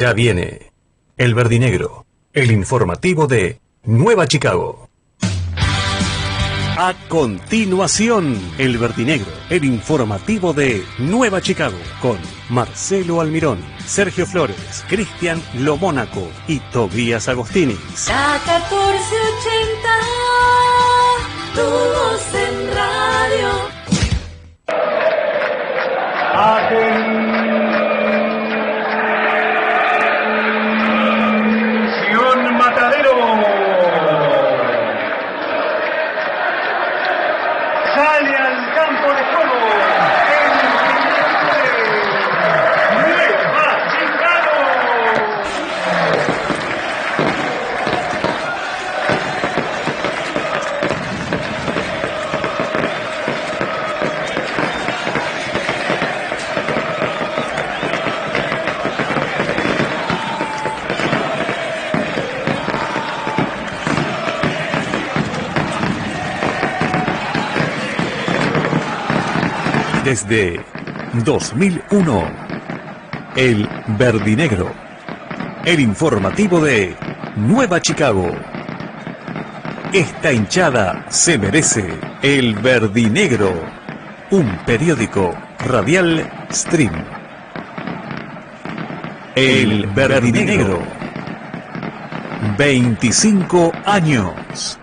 Ya viene El Verdinegro, el informativo de Nueva Chicago. A continuación, El Verdinegro, el informativo de Nueva Chicago, con Marcelo Almirón, Sergio Flores, Cristian Lomónaco y Tobías Agostini. La 1480, tu voz en radio. Atención, Matadero. Sale al campo de juego el Nueva Chicago. Desde 2001, El Verdinegro, el informativo de Nueva Chicago. Esta hinchada se merece El Verdinegro, un periódico radial stream. El Verdinegro, 25 años.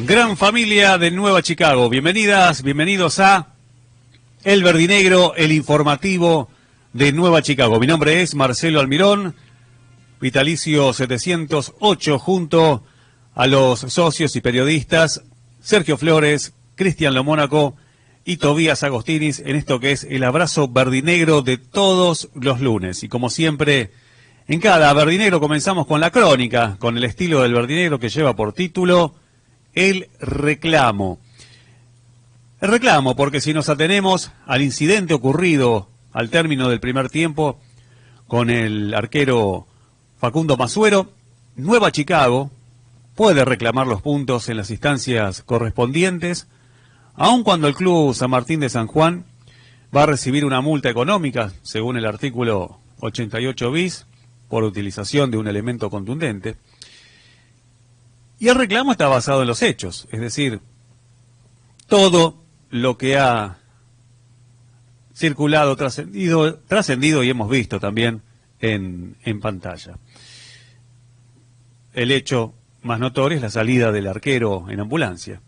Gran familia de Nueva Chicago, bienvenidas, bienvenidos a El Verdinegro, el informativo de Nueva Chicago. Mi nombre es Marcelo Almirón, vitalicio 708, junto a los socios y periodistas Sergio Flores, Cristian Lomónaco y Tobías Agostinis en esto que es el abrazo verdinegro de todos los lunes. Y como siempre, en cada verdinegro comenzamos con la crónica, con el estilo del verdinegro que lleva por título El reclamo. El reclamo, porque si nos atenemos al incidente ocurrido al término del primer tiempo con el arquero Facundo Masuero, Nueva Chicago puede reclamar los puntos en las instancias correspondientes, aun cuando el Club San Martín de San Juan va a recibir una multa económica, según el artículo 88 bis, por utilización de un elemento contundente. Y el reclamo está basado en los hechos, es decir, todo lo que ha circulado, trascendido y hemos visto también en pantalla. El hecho más notorio es la salida del arquero en ambulancia.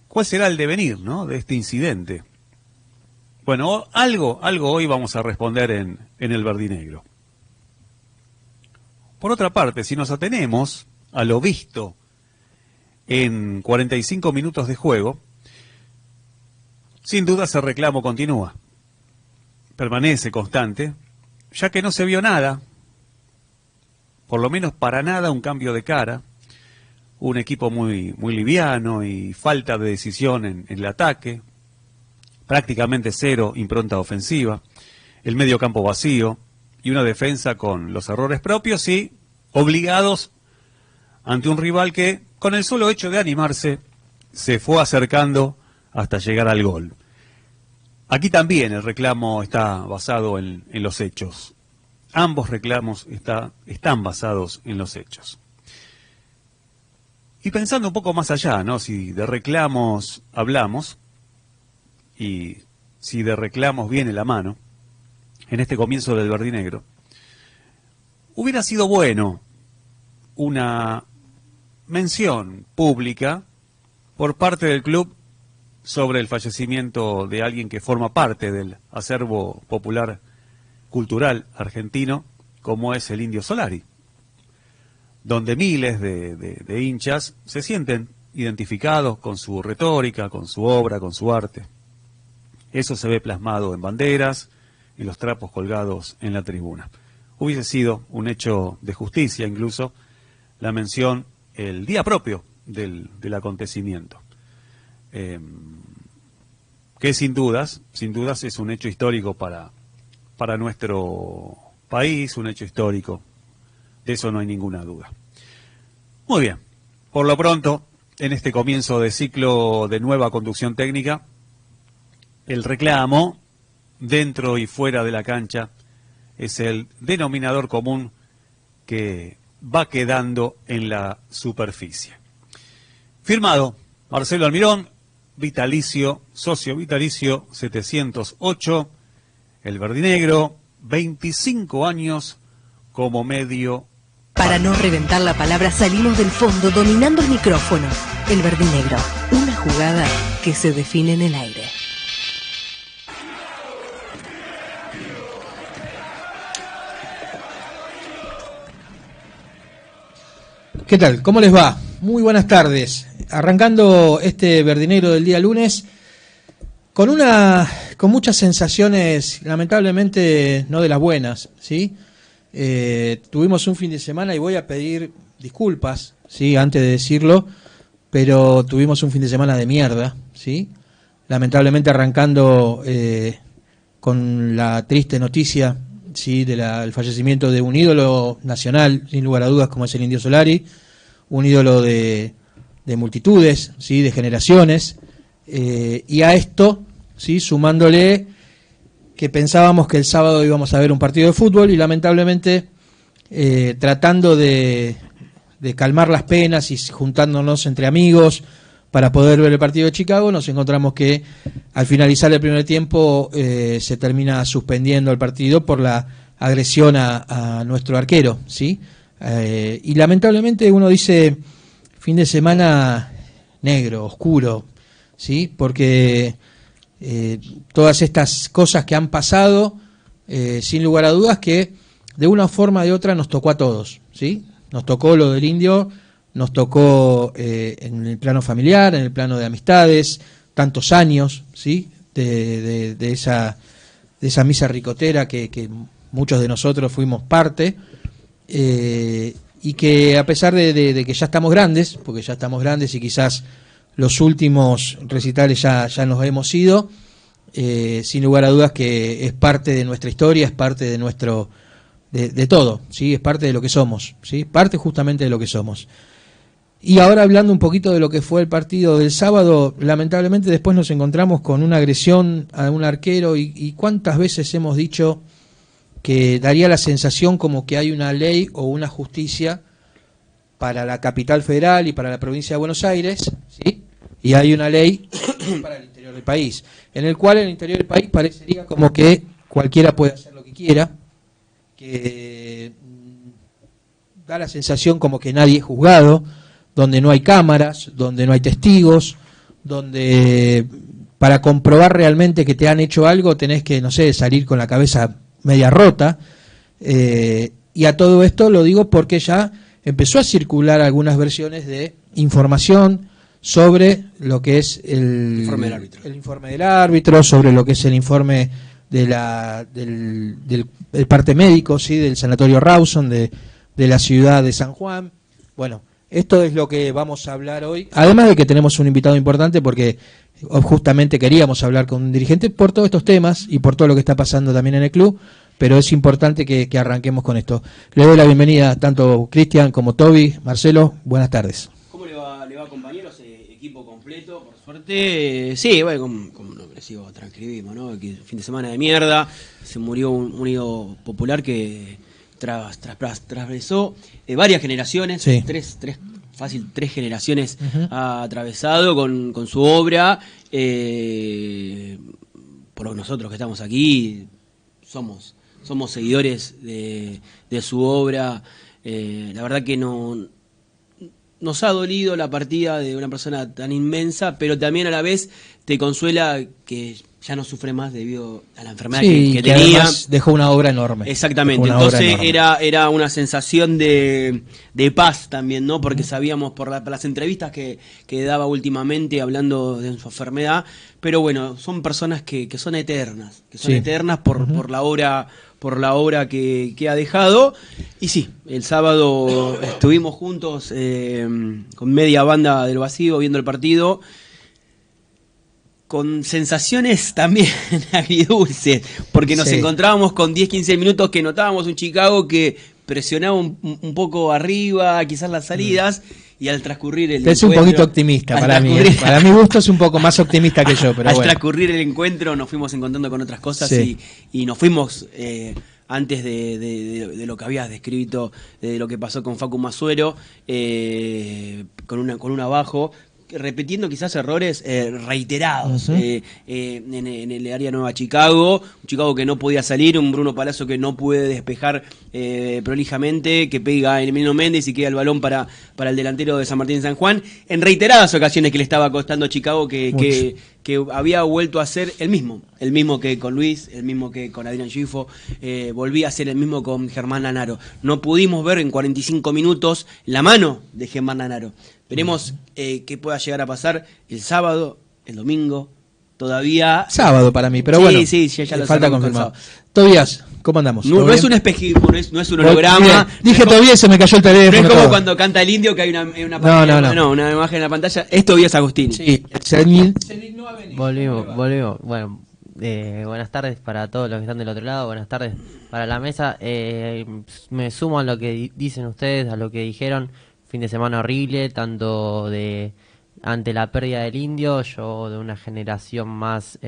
¿Cuál será el devenir, de este incidente? Bueno, algo hoy vamos a responder en el verdinegro. Por otra parte, si nos atenemos a lo visto en 45 minutos de juego, sin duda ese reclamo continúa, permanece constante, ya que no se vio nada, por lo menos para nada un cambio de cara, un equipo muy liviano y falta de decisión en el ataque, prácticamente cero impronta ofensiva, el medio campo vacío, y una defensa con los errores propios y obligados ante un rival que, con el solo hecho de animarse, se fue acercando hasta llegar al gol. Aquí también el reclamo está basado en los hechos. Ambos reclamos están basados en los hechos. Y pensando un poco más allá, si de reclamos hablamos, y si de reclamos viene la mano, en este comienzo del verdinegro, hubiera sido bueno una mención pública por parte del club sobre el fallecimiento de alguien que forma parte del acervo popular cultural argentino, como es el Indio Solari, donde miles de hinchas se sienten identificados con su retórica, con su obra, con su arte. Eso se ve plasmado en banderas y los trapos colgados en la tribuna. Hubiese sido un hecho de justicia incluso la mención el día propio del acontecimiento, que sin dudas es un hecho histórico para nuestro país, un hecho histórico, de eso no hay ninguna duda. Muy bien. Por lo pronto, en este comienzo de ciclo de nueva conducción técnica, el reclamo, dentro y fuera de la cancha, es el denominador común que va quedando en la superficie. Firmado, Marcelo Almirón, vitalicio, socio vitalicio 708, el verdinegro, 25 años como medio. Para no reventar la palabra salimos del fondo dominando el micrófono. El verdinegro, una jugada que se define en el aire. ¿Qué tal? ¿Cómo les va? Muy buenas tardes. Arrancando este verdinegro del día lunes con muchas sensaciones, lamentablemente no de las buenas, ¿sí? Tuvimos un fin de semana y voy a pedir disculpas, ¿sí? Antes de decirlo, pero tuvimos un fin de semana de mierda, ¿sí? Lamentablemente arrancando con la triste noticia, ¿sí? Del fallecimiento de un ídolo nacional, sin lugar a dudas, como es el Indio Solari, un ídolo de multitudes, ¿sí? De generaciones, y a esto, ¿sí? Sumándole que pensábamos que el sábado íbamos a ver un partido de fútbol y lamentablemente tratando de calmar las penas y juntándonos entre amigos para poder ver el partido de Chicago, nos encontramos que al finalizar el primer tiempo se termina suspendiendo el partido por la agresión a nuestro arquero, ¿sí? Y lamentablemente uno dice fin de semana negro, oscuro, ¿sí? Porque todas estas cosas que han pasado, sin lugar a dudas que de una forma o de otra nos tocó a todos, ¿sí? Nos tocó lo del Indio, nos tocó en el plano familiar, en el plano de amistades, tantos años, ¿sí? De esa misa ricotera que muchos de nosotros fuimos parte, y que a pesar de que ya estamos grandes, porque ya estamos grandes y quizás los últimos recitales ya nos hemos ido, sin lugar a dudas que es parte de nuestra historia, es parte de nuestro de todo, ¿sí? Es parte de lo que somos, ¿sí? Parte justamente de lo que somos. Y ahora hablando un poquito de lo que fue el partido del sábado, lamentablemente después nos encontramos con una agresión a un arquero y cuántas veces hemos dicho que daría la sensación como que hay una ley o una justicia para la capital federal y para la provincia de Buenos Aires, ¿sí? Y hay una ley para el interior del país, en el cual el interior del país parecería como que cualquiera puede hacer lo que quiera, que da la sensación como que nadie es juzgado, donde no hay cámaras, donde no hay testigos, donde para comprobar realmente que te han hecho algo tenés que, no sé, salir con la cabeza media rota, y a todo esto lo digo porque ya empezó a circular algunas versiones de información sobre lo que es el informe del árbitro, sobre lo que es el informe de del parte médico, ¿sí? Del sanatorio Rawson de la ciudad de San Juan. Bueno, esto es lo que vamos a hablar hoy, además de que tenemos un invitado importante porque justamente queríamos hablar con un dirigente por todos estos temas y por todo lo que está pasando también en el club, pero es importante que arranquemos con esto. Le doy la bienvenida tanto Cristian como Toby. Marcelo, buenas tardes. ¿Cómo le va compañeros? Equipo completo, por suerte. Sí, bueno, como un agresivo transcribimos, ¿no? Que fin de semana de mierda, se murió un ídolo popular que atravesó varias generaciones, sí. tres generaciones ha atravesado con su obra. Por nosotros que estamos aquí somos seguidores de su obra. La verdad que nos ha dolido la partida de una persona tan inmensa, pero también a la vez te consuela que ya no sufre más debido a la enfermedad que tenía. Dejó una obra enorme. Exactamente, entonces era una sensación de paz también, ¿no? Porque sabíamos por las entrevistas que daba últimamente hablando de su enfermedad, pero bueno, son personas que son eternas, eternas por la obra que ha dejado. Y sí, el sábado estuvimos juntos con media banda del vacío viendo el partido, con sensaciones también agridulces, porque nos encontrábamos con 10-15 minutos que notábamos un Chicago que presionaba un poco arriba, quizás las salidas, y al transcurrir el Es un poquito optimista para mí. Para mi gusto es un poco más optimista que yo, pero al bueno. transcurrir el encuentro nos fuimos encontrando con otras cosas Sí. y nos fuimos antes de lo que habías descrito, de lo que pasó con Facu Masuero, con una bajo, repitiendo quizás errores reiterados en el área Nueva Chicago, un Chicago que no podía salir, un Bruno Palazzo que no puede despejar prolijamente, que pega en Emiliano Méndez y queda el balón para el delantero de San Martín de San Juan, en reiteradas ocasiones que le estaba costando a Chicago que había vuelto a ser el mismo que con Luis, el mismo que con Adrián Gifo, volvía a ser el mismo con Germán Lanaro. No pudimos ver en 45 minutos la mano de Germán Lanaro. Veremos qué pueda llegar a pasar el sábado, el domingo, todavía... Sábado para mí, pero sí, bueno, sí, ya lo falta cerramos confirmado. con sábado. Tobías, ¿cómo andamos? No es un espejismo, no es un holograma. Dije Tobías y se me cayó el teléfono. No es como todo. cuando canta el indio que hay una pantalla, No. una imagen en la pantalla. Es Tobías Agustini. Sí, Volvimos. Bueno, buenas tardes para todos los que están del otro lado, buenas tardes para la mesa. Me sumo a lo que dicen ustedes, a lo que dijeron. Fin de semana horrible, tanto ante la pérdida del indio, yo de una generación más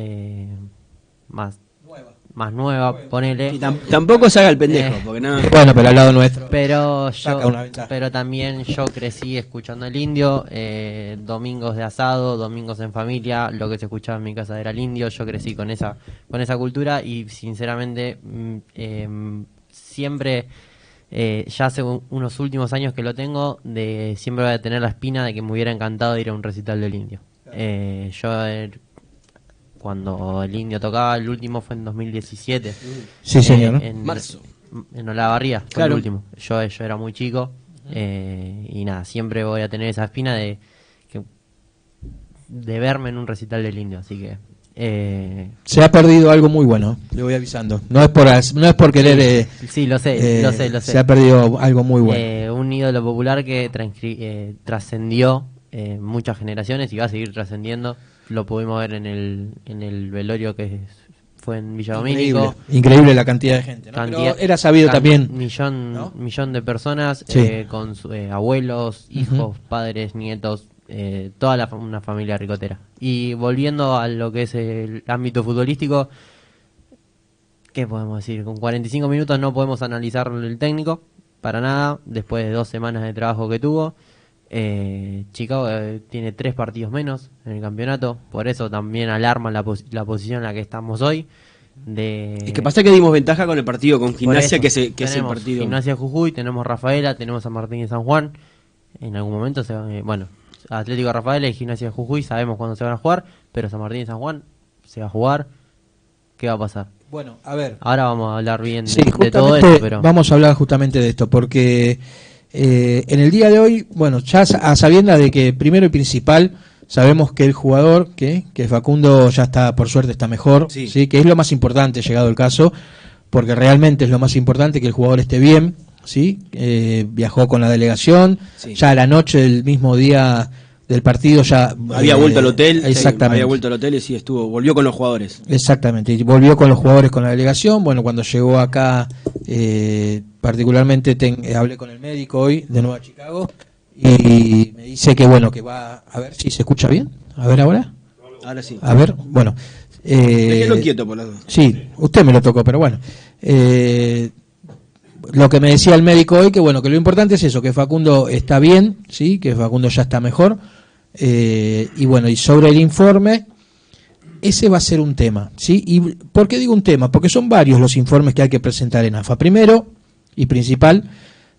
nueva, ponele. Y tampoco se haga el pendejo, porque no... Bueno, pero al lado nuestro. Pero Saca una ventaja. pero también yo crecí escuchando el indio, domingos de asado, domingos en familia, lo que se escuchaba en mi casa era el indio, yo crecí con esa cultura y sinceramente siempre, ya hace unos últimos años que lo tengo, siempre voy a tener la espina de que me hubiera encantado ir a un recital del indio. Cuando el indio tocaba, el último fue en 2017. Sí, señor. En marzo. En Olavarría, fue Claro. el último. Yo era muy chico y nada, siempre voy a tener esa espina de verme en un recital del indio, así que... Se ha perdido algo muy bueno, le voy avisando. No es por querer... sí, lo sé. Se ha perdido algo muy bueno. Un ídolo popular que trascendió muchas generaciones y va a seguir trascendiendo. Lo pudimos ver en el velorio que fue en Villa Domínico. Increíble la cantidad de gente, ¿no? Pero era sabido también. Millón de personas, Sí. con abuelos, hijos, padres, nietos, toda una familia ricotera. Y volviendo a lo que es el ámbito futbolístico, ¿qué podemos decir? Con 45 minutos no podemos analizar el técnico, para nada, después de 2 semanas de trabajo que tuvo. Chicago tiene 3 partidos menos en el campeonato, por eso también alarma la posición en la que estamos hoy. Es que pasa que dimos ventaja con el partido con Gimnasia, que es el partido. Gimnasia Jujuy, tenemos Rafaela, tenemos San Martín y San Juan. En algún momento, Atlético Rafaela y Gimnasia Jujuy sabemos cuándo se van a jugar, pero San Martín y San Juan se va a jugar. ¿Qué va a pasar? Bueno, a ver. Ahora vamos a hablar bien Sí, de todo esto, pero... Vamos a hablar justamente de esto, porque en el día de hoy, bueno, ya a sabiendas de que primero y principal sabemos que el jugador, que Facundo ya está, por suerte está mejor, sí, que es lo más importante llegado el caso, porque realmente es lo más importante que el jugador esté bien, sí, viajó con la delegación, Sí. ya a la noche del mismo día del partido ya Había vuelto al hotel. exactamente. Había vuelto al hotel y sí, volvió con los jugadores. Exactamente, y volvió con los jugadores, con la delegación. Bueno, cuando llegó acá, particularmente hablé con el médico hoy de Nueva Chicago y me dice que bueno, que va a ver si se escucha bien. A ver ahora. Ahora sí. A ver, bueno. Déjelo quieto por las dos. Sí, usted me lo tocó, pero bueno. Lo que me decía el médico hoy, que bueno, que lo importante es eso, que Facundo está bien, sí, que Facundo ya está mejor. Y bueno, y sobre el informe, ese va a ser un tema, ¿sí? ¿Y por qué digo un tema? Porque son varios los informes que hay que presentar en AFA. Primero y principal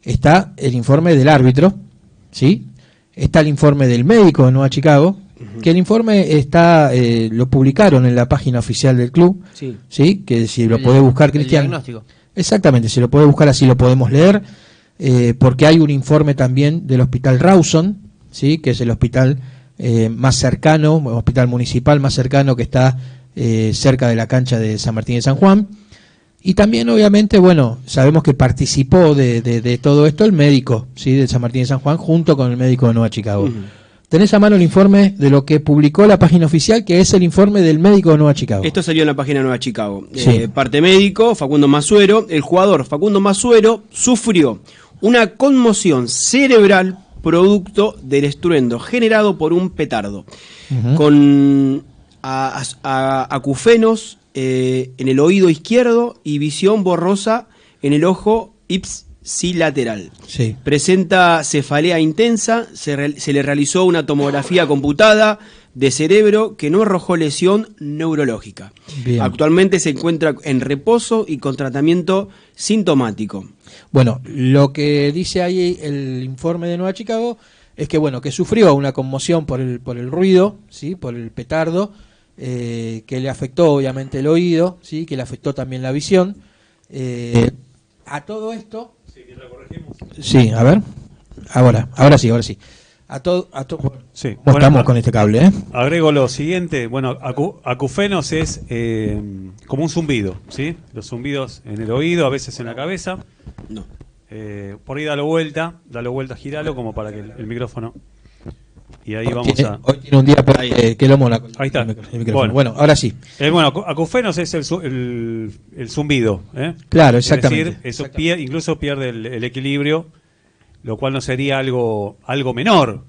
está el informe del árbitro, ¿sí? Está el informe del médico de Nueva Chicago, que el informe está lo publicaron en la página oficial del club, sí, que si lo puede buscar Cristian. Diagnóstico. Exactamente, si lo puede buscar así lo podemos leer, porque hay un informe también del Hospital Rawson, sí, que es el hospital más cercano, hospital municipal más cercano que está cerca de la cancha de San Martín de San Juan. Y también, obviamente, bueno, sabemos que participó de todo esto el médico, sí, de San Martín de San Juan, junto con el médico de Nueva Chicago. tenés a mano el informe de lo que publicó la página oficial, que es el informe del médico de Nueva Chicago. Esto salió en la página de Nueva Chicago. Sí. Parte médico, Facundo Masuero. El jugador Facundo Masuero sufrió una conmoción cerebral producto del estruendo generado por un petardo, con acufenos en el oído izquierdo y visión borrosa en el ojo ipsilateral. Sí. Presenta cefalea intensa, se le realizó una tomografía computada de cerebro que no arrojó lesión neurológica. Bien. Actualmente se encuentra en reposo y con tratamiento sintomático. Bueno, lo que dice ahí el informe de Nueva Chicago es que bueno, que sufrió una conmoción por el ruido, ¿sí? Por el petardo, que le afectó obviamente el oído, ¿sí? Que le afectó también la visión. A todo esto, sí, a ver, ahora sí. Sí. ¿Cómo estamos con este cable? Agrego lo siguiente, bueno, acufenos es como un zumbido, ¿sí? Los zumbidos en el oído, a veces en la cabeza. No. Por ahí dalo vuelta, giralo como para que el micrófono. Y ahí vamos a... Hoy tiene un día que lo mola. Ahí está. El micrófono. Bueno, ahora sí. Bueno, acufenos es el zumbido, ¿eh? Claro, exactamente. Es decir, eso incluso pierde el equilibrio, lo cual no sería algo menor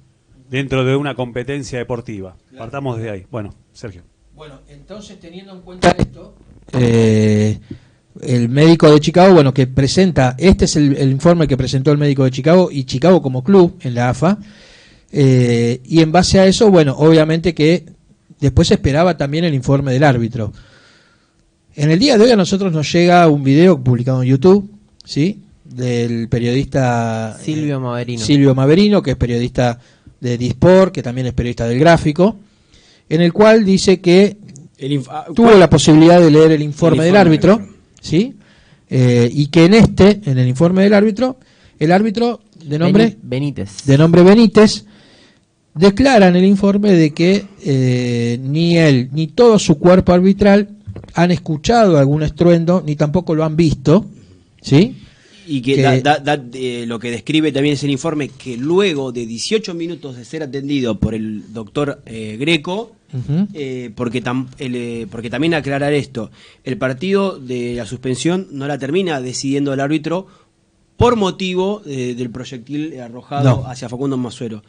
dentro de una competencia deportiva. Claro. Partamos desde ahí. Bueno, Sergio. Bueno, entonces teniendo en cuenta esto, el médico de Chicago, bueno, que presenta, este es el informe que presentó el médico de Chicago y Chicago como club en la AFA, y en base a eso, bueno, obviamente que después se esperaba también el informe del árbitro. En el día de hoy a nosotros nos llega un video publicado en YouTube, ¿sí? Del periodista Silvio Maverino, que es periodista de Disport, que también es periodista del Gráfico, en el cual dice que tuvo la posibilidad de leer el informe del árbitro, ¿sí? Y que en el informe del árbitro, el árbitro de nombre Benítez declara en el informe de que ni él ni todo su cuerpo arbitral han escuchado algún estruendo, ni tampoco lo han visto, ¿sí? Y que lo que describe también es el informe, que luego de 18 minutos de ser atendido por el doctor Greco, porque también aclarar esto, el partido de la suspensión no la termina decidiendo el árbitro por motivo del proyectil arrojado hacia Facundo Masuero.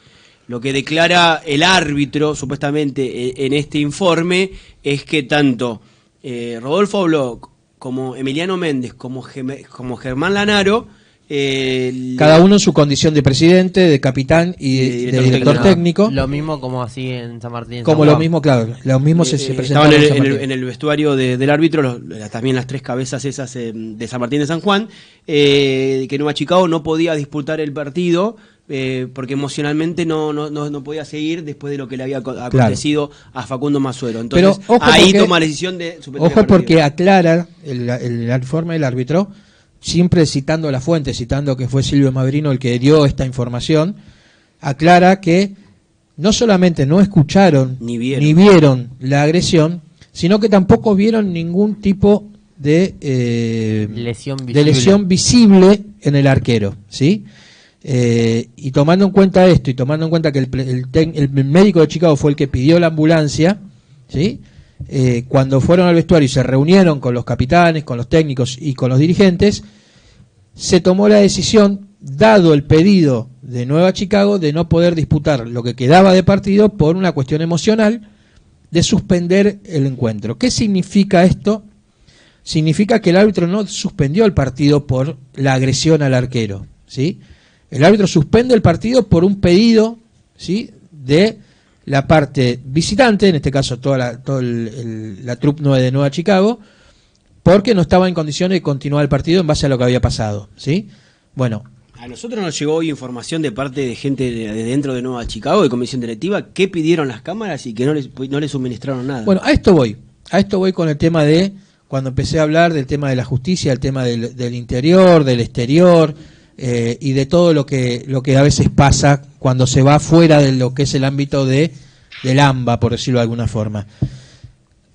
Lo que declara el árbitro, supuestamente, en este informe, es que tanto Rodolfo Bloch como Emiliano Méndez, como Germán Lanaro, cada uno en su condición de presidente, de capitán y de director técnico. Lo mismo como así en San Martín. Como lo mismo, claro, lo mismo se presentaron en el vestuario del árbitro, también las tres cabezas esas de San Martín de San Juan, que Nueva Chicago no podía disputar el partido porque emocionalmente no podía seguir después de lo que le había acontecido a Facundo Masuero. Entonces ahí toma la decisión de suspender el partido. Porque aclara el informe del árbitro, siempre citando la fuente, citando que fue Silvio Maverino el que dio esta información, aclara que no solamente no escucharon ni vieron la agresión, sino que tampoco vieron ningún tipo de lesión visible en el arquero, ¿sí? Y tomando en cuenta esto, y tomando en cuenta que el médico de Chicago fue el que pidió la ambulancia, ¿sí? Cuando fueron al vestuario y se reunieron con los capitanes, con los técnicos y con los dirigentes, se tomó la decisión, dado el pedido de Nueva Chicago, de no poder disputar lo que quedaba de partido por una cuestión emocional, de suspender el encuentro. ¿Qué significa esto? Significa que el árbitro no suspendió el partido por la agresión al arquero, ¿sí? El árbitro suspende el partido por un pedido, ¿sí? De la parte visitante, en este caso toda la troupe de Nueva Chicago, porque no estaba en condiciones de continuar el partido en base a lo que había pasado, ¿sí? Bueno. A nosotros nos llegó hoy información de parte de gente de dentro de Nueva Chicago, de comisión directiva, que pidieron las cámaras y que no les suministraron nada. Bueno, a esto voy con el tema de, cuando empecé a hablar del tema de la justicia, el tema del interior, del exterior, y de todo lo que a veces pasa cuando se va fuera de lo que es el ámbito del AMBA, por decirlo de alguna forma.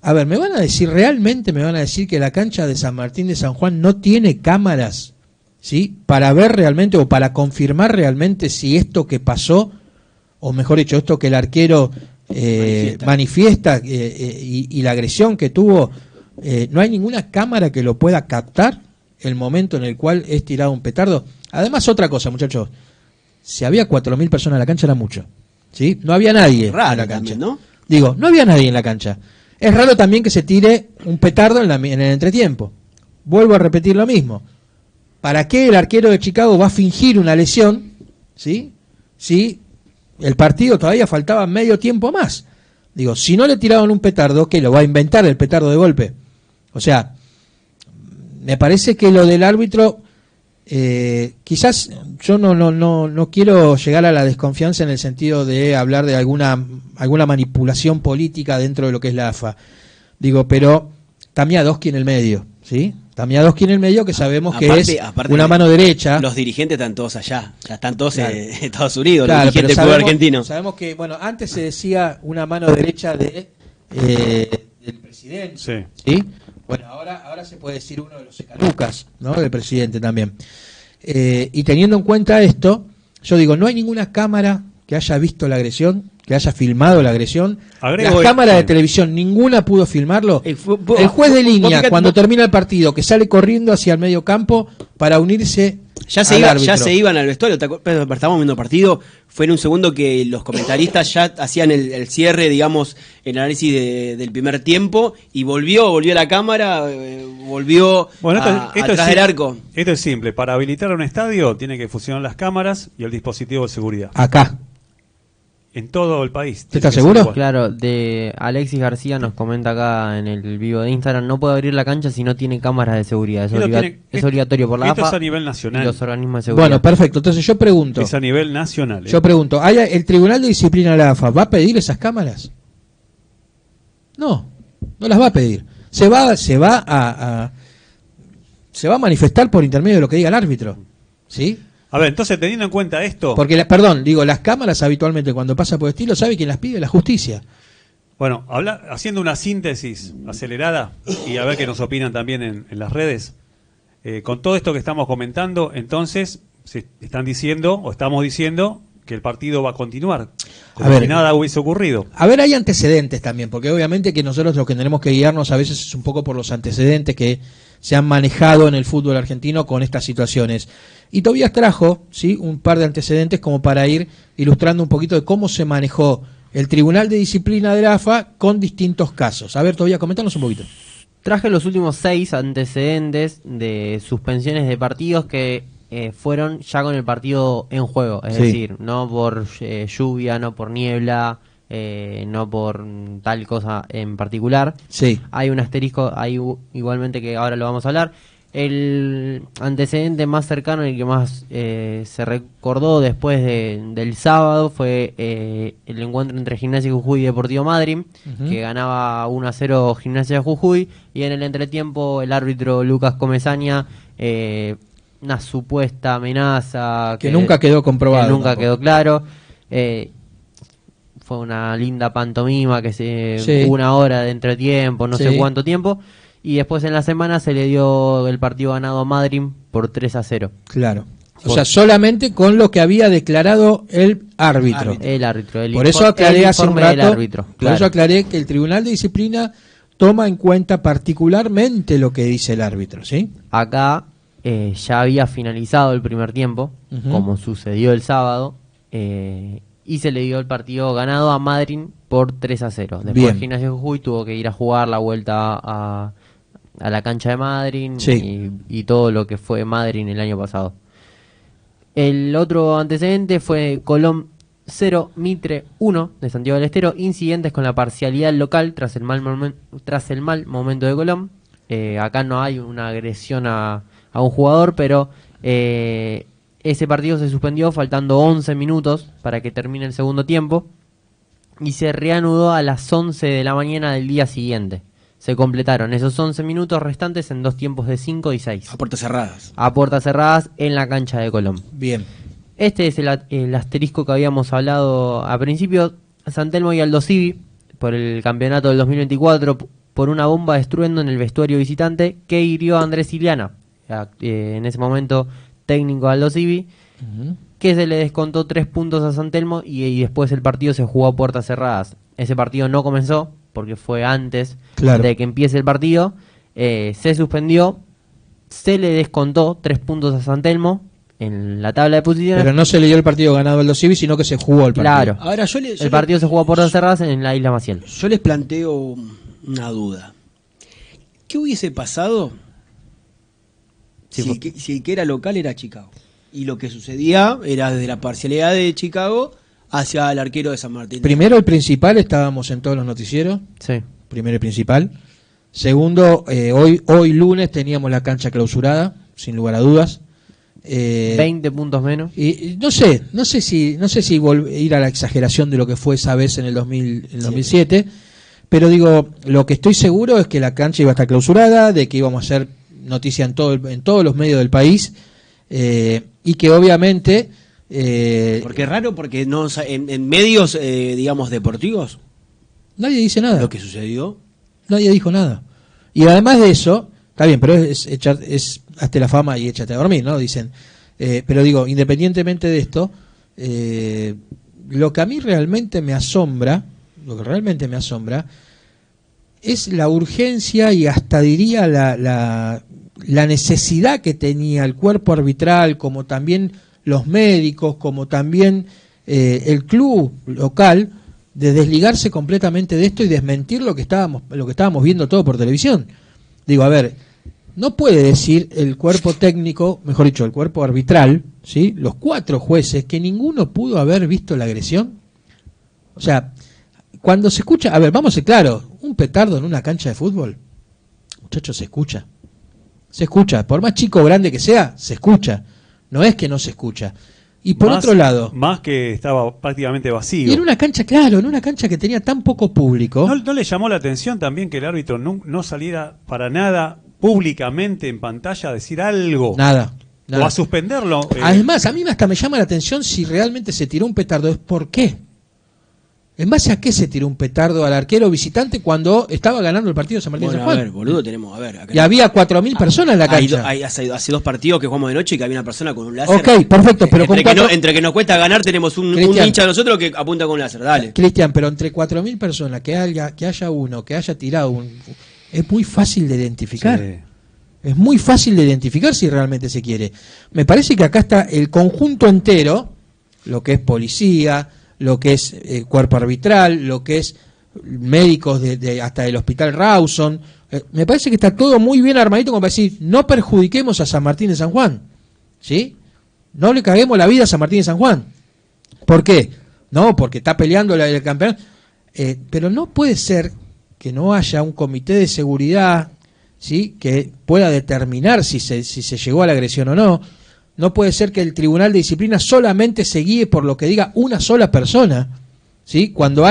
A ver, realmente me van a decir que la cancha de San Martín de San Juan no tiene cámaras, ¿sí? Para ver realmente o para confirmar realmente si esto que pasó o mejor dicho, esto que el arquero manifiesta y la agresión que tuvo, no hay ninguna cámara que lo pueda captar el momento en el cual es tirado un petardo. Además, otra cosa, muchachos, si había 4.000 personas en la cancha era mucho, ¿sí? No había nadie Raro en la cancha. también, ¿no? Digo, no había nadie en la cancha. Es raro también que se tire un petardo en el entretiempo. Vuelvo a repetir lo mismo. ¿Para qué el arquero de Chicago va a fingir una lesión? ¿Sí? Si el partido todavía faltaba medio tiempo más. Digo, si no le tiraron un petardo, ¿qué? ¿Lo va a inventar el petardo de golpe? O sea, me parece que lo del árbitro, quizás yo no quiero llegar a la desconfianza en el sentido de hablar de alguna manipulación política dentro de lo que es la AFA. Digo, pero Tamiadoski en el medio, ¿sí? Tamiadoski en el medio, que sabemos que es una mano derecha. Los dirigentes están todos allá, ya están todos en Estados Unidos, Claro, los dirigentes del fútbol argentino. Sabemos que, bueno, antes se decía una mano derecha del presidente, ¿sí? Bueno, ahora se puede decir uno de los secanucas, ¿no? Del presidente también. Y teniendo en cuenta esto, yo digo, no hay ninguna cámara que haya visto la agresión, que haya filmado la agresión. Las cámaras de televisión, ninguna pudo filmarlo. El juez de línea, cuando termina el partido, que sale corriendo hacia el medio campo para unirse al árbitro. Ya se iban al vestuario, estábamos viendo el partido, fue en un segundo que los comentaristas ya hacían el cierre, digamos, el análisis del primer tiempo, y volvió a la cámara, volvió atrás del arco. Esto es simple, para habilitar un estadio tiene que funcionar las cámaras y el dispositivo de seguridad. Acá. En todo el país. ¿Estás seguro? Claro, de Alexis García nos comenta acá en el vivo de Instagram, no puede abrir la cancha si no tiene cámaras de seguridad. Es obligatorio por la AFA. Esto es a nivel nacional. Y los organismos de seguridad. Bueno, perfecto. Entonces yo pregunto. Es a nivel nacional. Yo pregunto, ¿el Tribunal de Disciplina de la AFA va a pedir esas cámaras? No las va a pedir. Se va a manifestar por intermedio de lo que diga el árbitro. ¿Sí? A ver, entonces teniendo en cuenta esto... Porque, las cámaras habitualmente cuando pasa por estilo, ¿sabe quién las pide? La justicia. Bueno, haciendo una síntesis acelerada y a ver qué nos opinan también en las redes, con todo esto que estamos comentando, entonces estamos diciendo que el partido va a continuar, como si nada hubiese ocurrido. A ver, hay antecedentes también, porque obviamente que nosotros lo que tenemos que guiarnos a veces es un poco por los antecedentes que se han manejado en el fútbol argentino con estas situaciones. Y Tobías trajo, ¿sí?, un par de antecedentes como para ir ilustrando un poquito de cómo se manejó el Tribunal de Disciplina de la AFA con distintos casos. A ver, Tobías, comentanos un poquito. Traje los últimos 6 antecedentes de suspensiones de partidos que fueron ya con el partido en juego. Es decir, no por lluvia, no por niebla, no por tal cosa en particular. Sí. Hay un asterisco ahí igualmente que ahora lo vamos a hablar. El antecedente más cercano y el que más se recordó después del sábado fue el encuentro entre Gimnasia Jujuy y Deportivo Madryn, que ganaba 1-0 Gimnasia Jujuy, y en el entretiempo el árbitro Lucas Comesaña, una supuesta amenaza que nunca quedó comprobada, que nunca quedó claro. Fue una linda pantomima que una hora de entretiempo, no sé cuánto tiempo. Y después en la semana se le dio el partido ganado a Madryn por 3-0. Claro. O sea, solamente con lo que había declarado el árbitro. El árbitro. Por eso aclaré hace un rato. Por eso aclaré que el Tribunal de Disciplina toma en cuenta particularmente lo que dice el árbitro, ¿sí? Acá ya había finalizado el primer tiempo, como sucedió el sábado, y se le dio el partido ganado a Madryn por 3-0. Después Gimnasia Jujuy tuvo que ir a jugar la vuelta a la cancha de Madryn y todo lo que fue Madryn el año pasado. El otro antecedente fue Colón 0, Mitre 1 de Santiago del Estero. Incidentes con la parcialidad local tras el mal momento de Colón. Acá no hay una agresión a un jugador, pero ese partido se suspendió faltando 11 minutos para que termine el segundo tiempo y se reanudó a las 11 de la mañana del día siguiente. Se completaron esos 11 minutos restantes en 2 tiempos de 5 y 6. A puertas cerradas. A puertas cerradas en la cancha de Colón. Bien. Este es el asterisco que habíamos hablado a principio. San Telmo y Aldo Civi, por el campeonato del 2024, por una bomba de estruendo en el vestuario visitante que hirió a Andrés Iliana, en ese momento técnico de Aldo Civi. que se le descontó 3 puntos a San Telmo y después el partido se jugó a puertas cerradas. Ese partido no comenzó porque fue antes de que empiece el partido. Se suspendió, se le descontó 3 puntos a San Telmo en la tabla de posiciones. Pero no se le dio el partido ganado al Aldo Civi, sino que se jugó el partido. Claro. Ahora el partido se jugó a puertas cerradas en la Isla Maciel. Yo les planteo una duda. ¿Qué hubiese pasado si el que era local era Chicago? Y lo que sucedía era desde la parcialidad de Chicago hacia el arquero de San Martín. Primero, el principal, estábamos en todos los noticieros. Sí. Primero y principal. Segundo, hoy lunes teníamos la cancha clausurada, sin lugar a dudas. 20 puntos menos. Y no sé si ir a la exageración de lo que fue esa vez en el 2007, pero digo, lo que estoy seguro es que la cancha iba a estar clausurada, de que íbamos a hacer noticia en todos los medios del país, y que obviamente... porque es raro, porque no en medios, digamos, deportivos, nadie dice nada. Lo que sucedió. Nadie dijo nada. Y además de eso, está bien, pero es hazte la fama y échate a dormir, ¿no? Dicen. Pero digo, independientemente de esto, lo que a mí realmente me asombra, es la urgencia y hasta diría la necesidad que tenía el cuerpo arbitral, como también los médicos, como también el club local, de desligarse completamente de esto y desmentir lo que estábamos viendo todo por televisión. Digo, a ver, no puede decir el cuerpo técnico, mejor dicho, el cuerpo arbitral, ¿sí? Los 4 jueces, que ninguno pudo haber visto la agresión. O sea, cuando se escucha, a ver, vamos a ser claros, un petardo en una cancha de fútbol, muchachos, se escucha, por más chico o grande que sea, se escucha, no es que no se escucha. Y por otro lado... Más que estaba prácticamente vacío. Y en una cancha, claro, en una cancha que tenía tan poco público... ¿No le llamó la atención también que el árbitro no saliera para nada públicamente en pantalla a decir algo? Nada. O a suspenderlo. Además, a mí hasta me llama la atención si realmente se tiró un petardo. ¿Es por qué? ¿En base a qué se tiró un petardo al arquero visitante cuando estaba ganando el partido de San Martín de San Juan? A ver, boludo, tenemos, acá y había 4.000 personas en la cancha. Hace 2 partidos que jugamos de noche y que había una persona con un láser. Ok, perfecto, pero entre que nos cuesta ganar tenemos un hincha de nosotros que apunta con un láser, dale. Cristian, pero entre 4.000 personas, que haya uno, que haya tirado es muy fácil de identificar. Sí. Es muy fácil de identificar si realmente se quiere. Me parece que acá está el conjunto entero, lo que es policía, lo que es cuerpo arbitral, lo que es médicos hasta del hospital Rawson. Me parece que está todo muy bien armadito como para decir, no perjudiquemos a San Martín de San Juan, ¿sí? No le caguemos la vida a San Martín de San Juan. ¿Por qué? No, porque está peleando el campeonato. Pero no puede ser que no haya un comité de seguridad, ¿sí?, que pueda determinar si se llegó a la agresión o no. No puede ser que el Tribunal de Disciplina solamente se guíe por lo que diga una sola persona, ¿sí? Cuando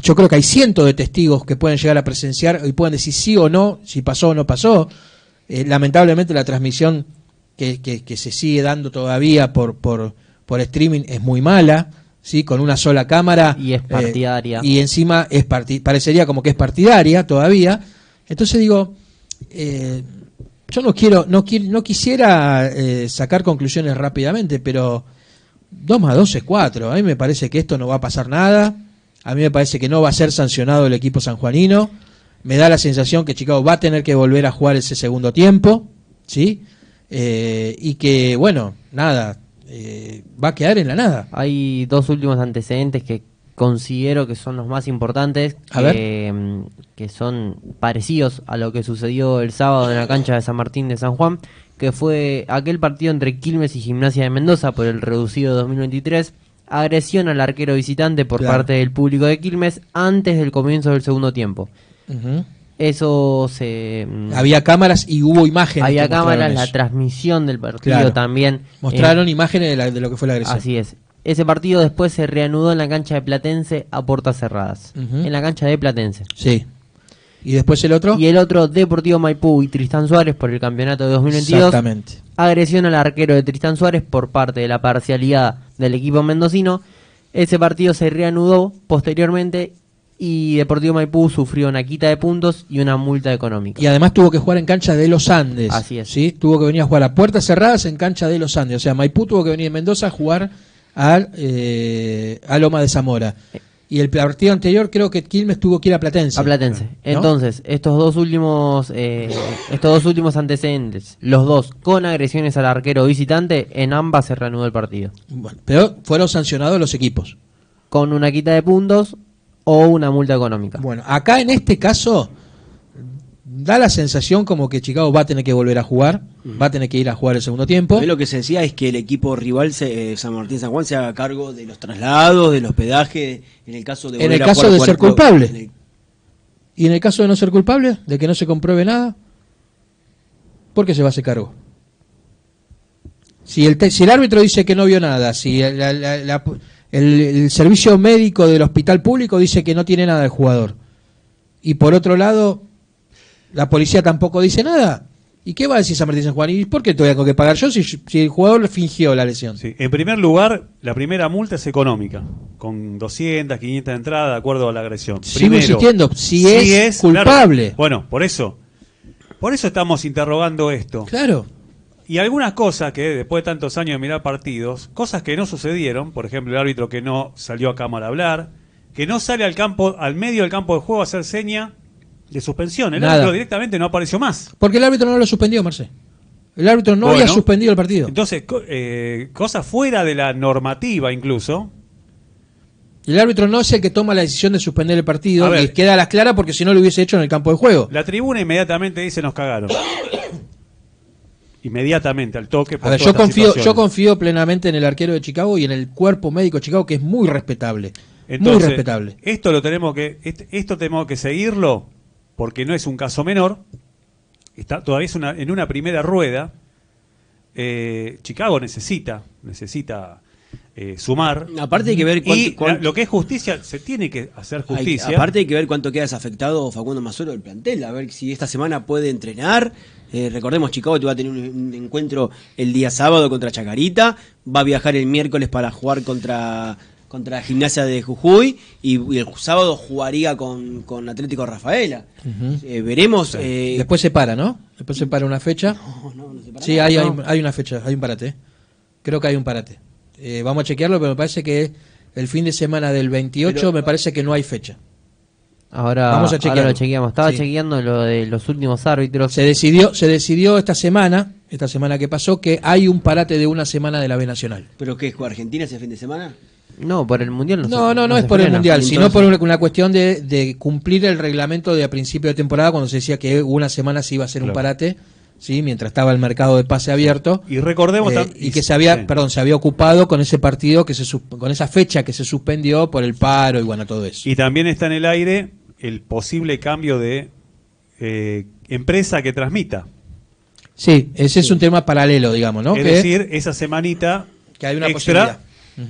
yo creo que hay cientos de testigos que pueden llegar a presenciar y pueden decir sí o no, si pasó o no pasó. Lamentablemente la transmisión que se sigue dando todavía por streaming es muy mala, ¿sí? Con una sola cámara. Y es partidaria. Y encima parecería como que es partidaria todavía. Entonces digo... yo no quisiera sacar conclusiones rápidamente, pero 2 más 2 es 4. A mí me parece que esto no va a pasar nada. A mí me parece que no va a ser sancionado el equipo sanjuanino. Me da la sensación que Chicago va a tener que volver a jugar ese segundo tiempo, ¿sí? Y que, bueno, nada, va a quedar en la nada. Hay 2 últimos antecedentes que considero que son los más importantes, que son parecidos a lo que sucedió el sábado en la cancha de San Martín de San Juan, que fue aquel partido entre Quilmes y Gimnasia de Mendoza por el reducido 2023, agresión al arquero visitante por parte del público de Quilmes antes del comienzo del segundo tiempo. Uh-huh. Eso había cámaras y hubo imágenes. Había cámaras, la transmisión del partido también. Mostraron imágenes de lo que fue la agresión. Así es. Ese partido después se reanudó en la cancha de Platense a puertas cerradas. Uh-huh. En la cancha de Platense. Sí. ¿Y después el otro? Y el otro, Deportivo Maipú y Tristán Suárez por el campeonato de 2022. Exactamente. Agresión al arquero de Tristán Suárez por parte de la parcialidad del equipo mendocino. Ese partido se reanudó posteriormente Y Deportivo Maipú sufrió una quita de puntos y una multa económica. Y además tuvo que jugar en cancha de Los Andes. Así es. ¿Sí? Tuvo que venir a jugar a puertas cerradas en cancha de Los Andes. O sea, Maipú tuvo que venir de Mendoza a jugar a Loma de Zamora. Y el partido anterior creo que Quilmes tuvo que ir a Platense. A Platense. ¿No? Entonces, estos dos últimos antecedentes, los dos con agresiones al arquero visitante, en ambas se reanudó el partido. Bueno, pero fueron sancionados los equipos. Con una quita de puntos o una multa económica. Bueno, acá en este caso da la sensación como que Chicago va a tener que volver a jugar, va a tener que ir a jugar el segundo tiempo. Hoy lo que se decía es que el equipo rival, San Martín San Juan, se haga cargo de los traslados, del hospedaje, en el caso de En el volver a caso jugar de ser culpable. en el- Y en el caso de no ser culpable, de que no se compruebe nada, ¿por qué se va a hacer cargo? Si el árbitro dice que no vio nada, si el servicio médico del hospital público dice que no tiene nada el jugador, y por otro lado la policía tampoco dice nada, ¿y qué va a decir San Martín San Juan? ¿Y por qué tengo que pagar yo si el jugador fingió la lesión? Sí. En primer lugar, la primera multa es económica, con 200, 500 de entrada, de acuerdo a la agresión. Sigo Primero, insistiendo, si es culpable. Claro. Bueno, por eso estamos interrogando esto. Claro. Y algunas cosas que, después de tantos años de mirar partidos, cosas que no sucedieron, por ejemplo, el árbitro que no salió a cámara a hablar, que no sale al medio del campo de juego a hacer seña de suspensión. El Nada. árbitro directamente no apareció más. Porque el árbitro no lo suspendió, Marcé. El árbitro no Bueno, había suspendido el partido. Entonces, cosas fuera de la normativa incluso. El árbitro no es el que toma la decisión de suspender el partido A ver. y queda a las claras porque si no lo hubiese hecho en el campo de juego. La tribuna inmediatamente dice nos cagaron. Inmediatamente, al toque. A por ver, todas estas yo situaciones. confío plenamente en el arquero de Chicago y en el cuerpo médico de Chicago, que es muy respetable. Entonces, muy respetable. Esto tenemos que seguirlo porque no es un caso menor. Está todavía es en una primera rueda. Chicago necesita sumar. Aparte hay que ver Y cuánto- lo que es justicia, se tiene que hacer justicia. aparte hay que ver cuánto queda desafectado Facundo Mazuelo del plantel, a ver si esta semana puede entrenar. Recordemos, Chicago va a tener un encuentro el día sábado contra Chacarita, va a viajar el miércoles para jugar contra Gimnasia de Jujuy y el sábado jugaría con Atlético Rafaela. Veremos. Después se para, ¿no? Después se para una fecha. No se para Sí, nada, hay una fecha, hay un parate. Creo que hay un parate. Vamos a chequearlo, pero me parece que el fin de semana del 28 me parece que no hay fecha. Ahora, Vamos a ahora chequearlo. lo chequeamos. Estaba Sí. chequeando lo de los últimos árbitros. Se decidió esta semana que pasó, que hay un parate de una semana de la B Nacional. ¿Pero qué? ¿Juega Argentina ese fin de semana? No, por el Mundial No se es por el frena. Mundial, sino Entonces- por una cuestión de cumplir el reglamento de a principio de temporada, cuando se decía que una semana se iba a hacer un Claro. parate, ¿sí? Mientras estaba el mercado de pase abierto. Y recordemos Y que se había, sí. se había ocupado con ese partido, con esa fecha que se suspendió por el paro y bueno, todo eso. Y también está en el aire el posible cambio de empresa que transmita. Sí, ese es un tema paralelo, digamos, ¿no? Es Que- decir, esa semanita que hay una extra posibilidad.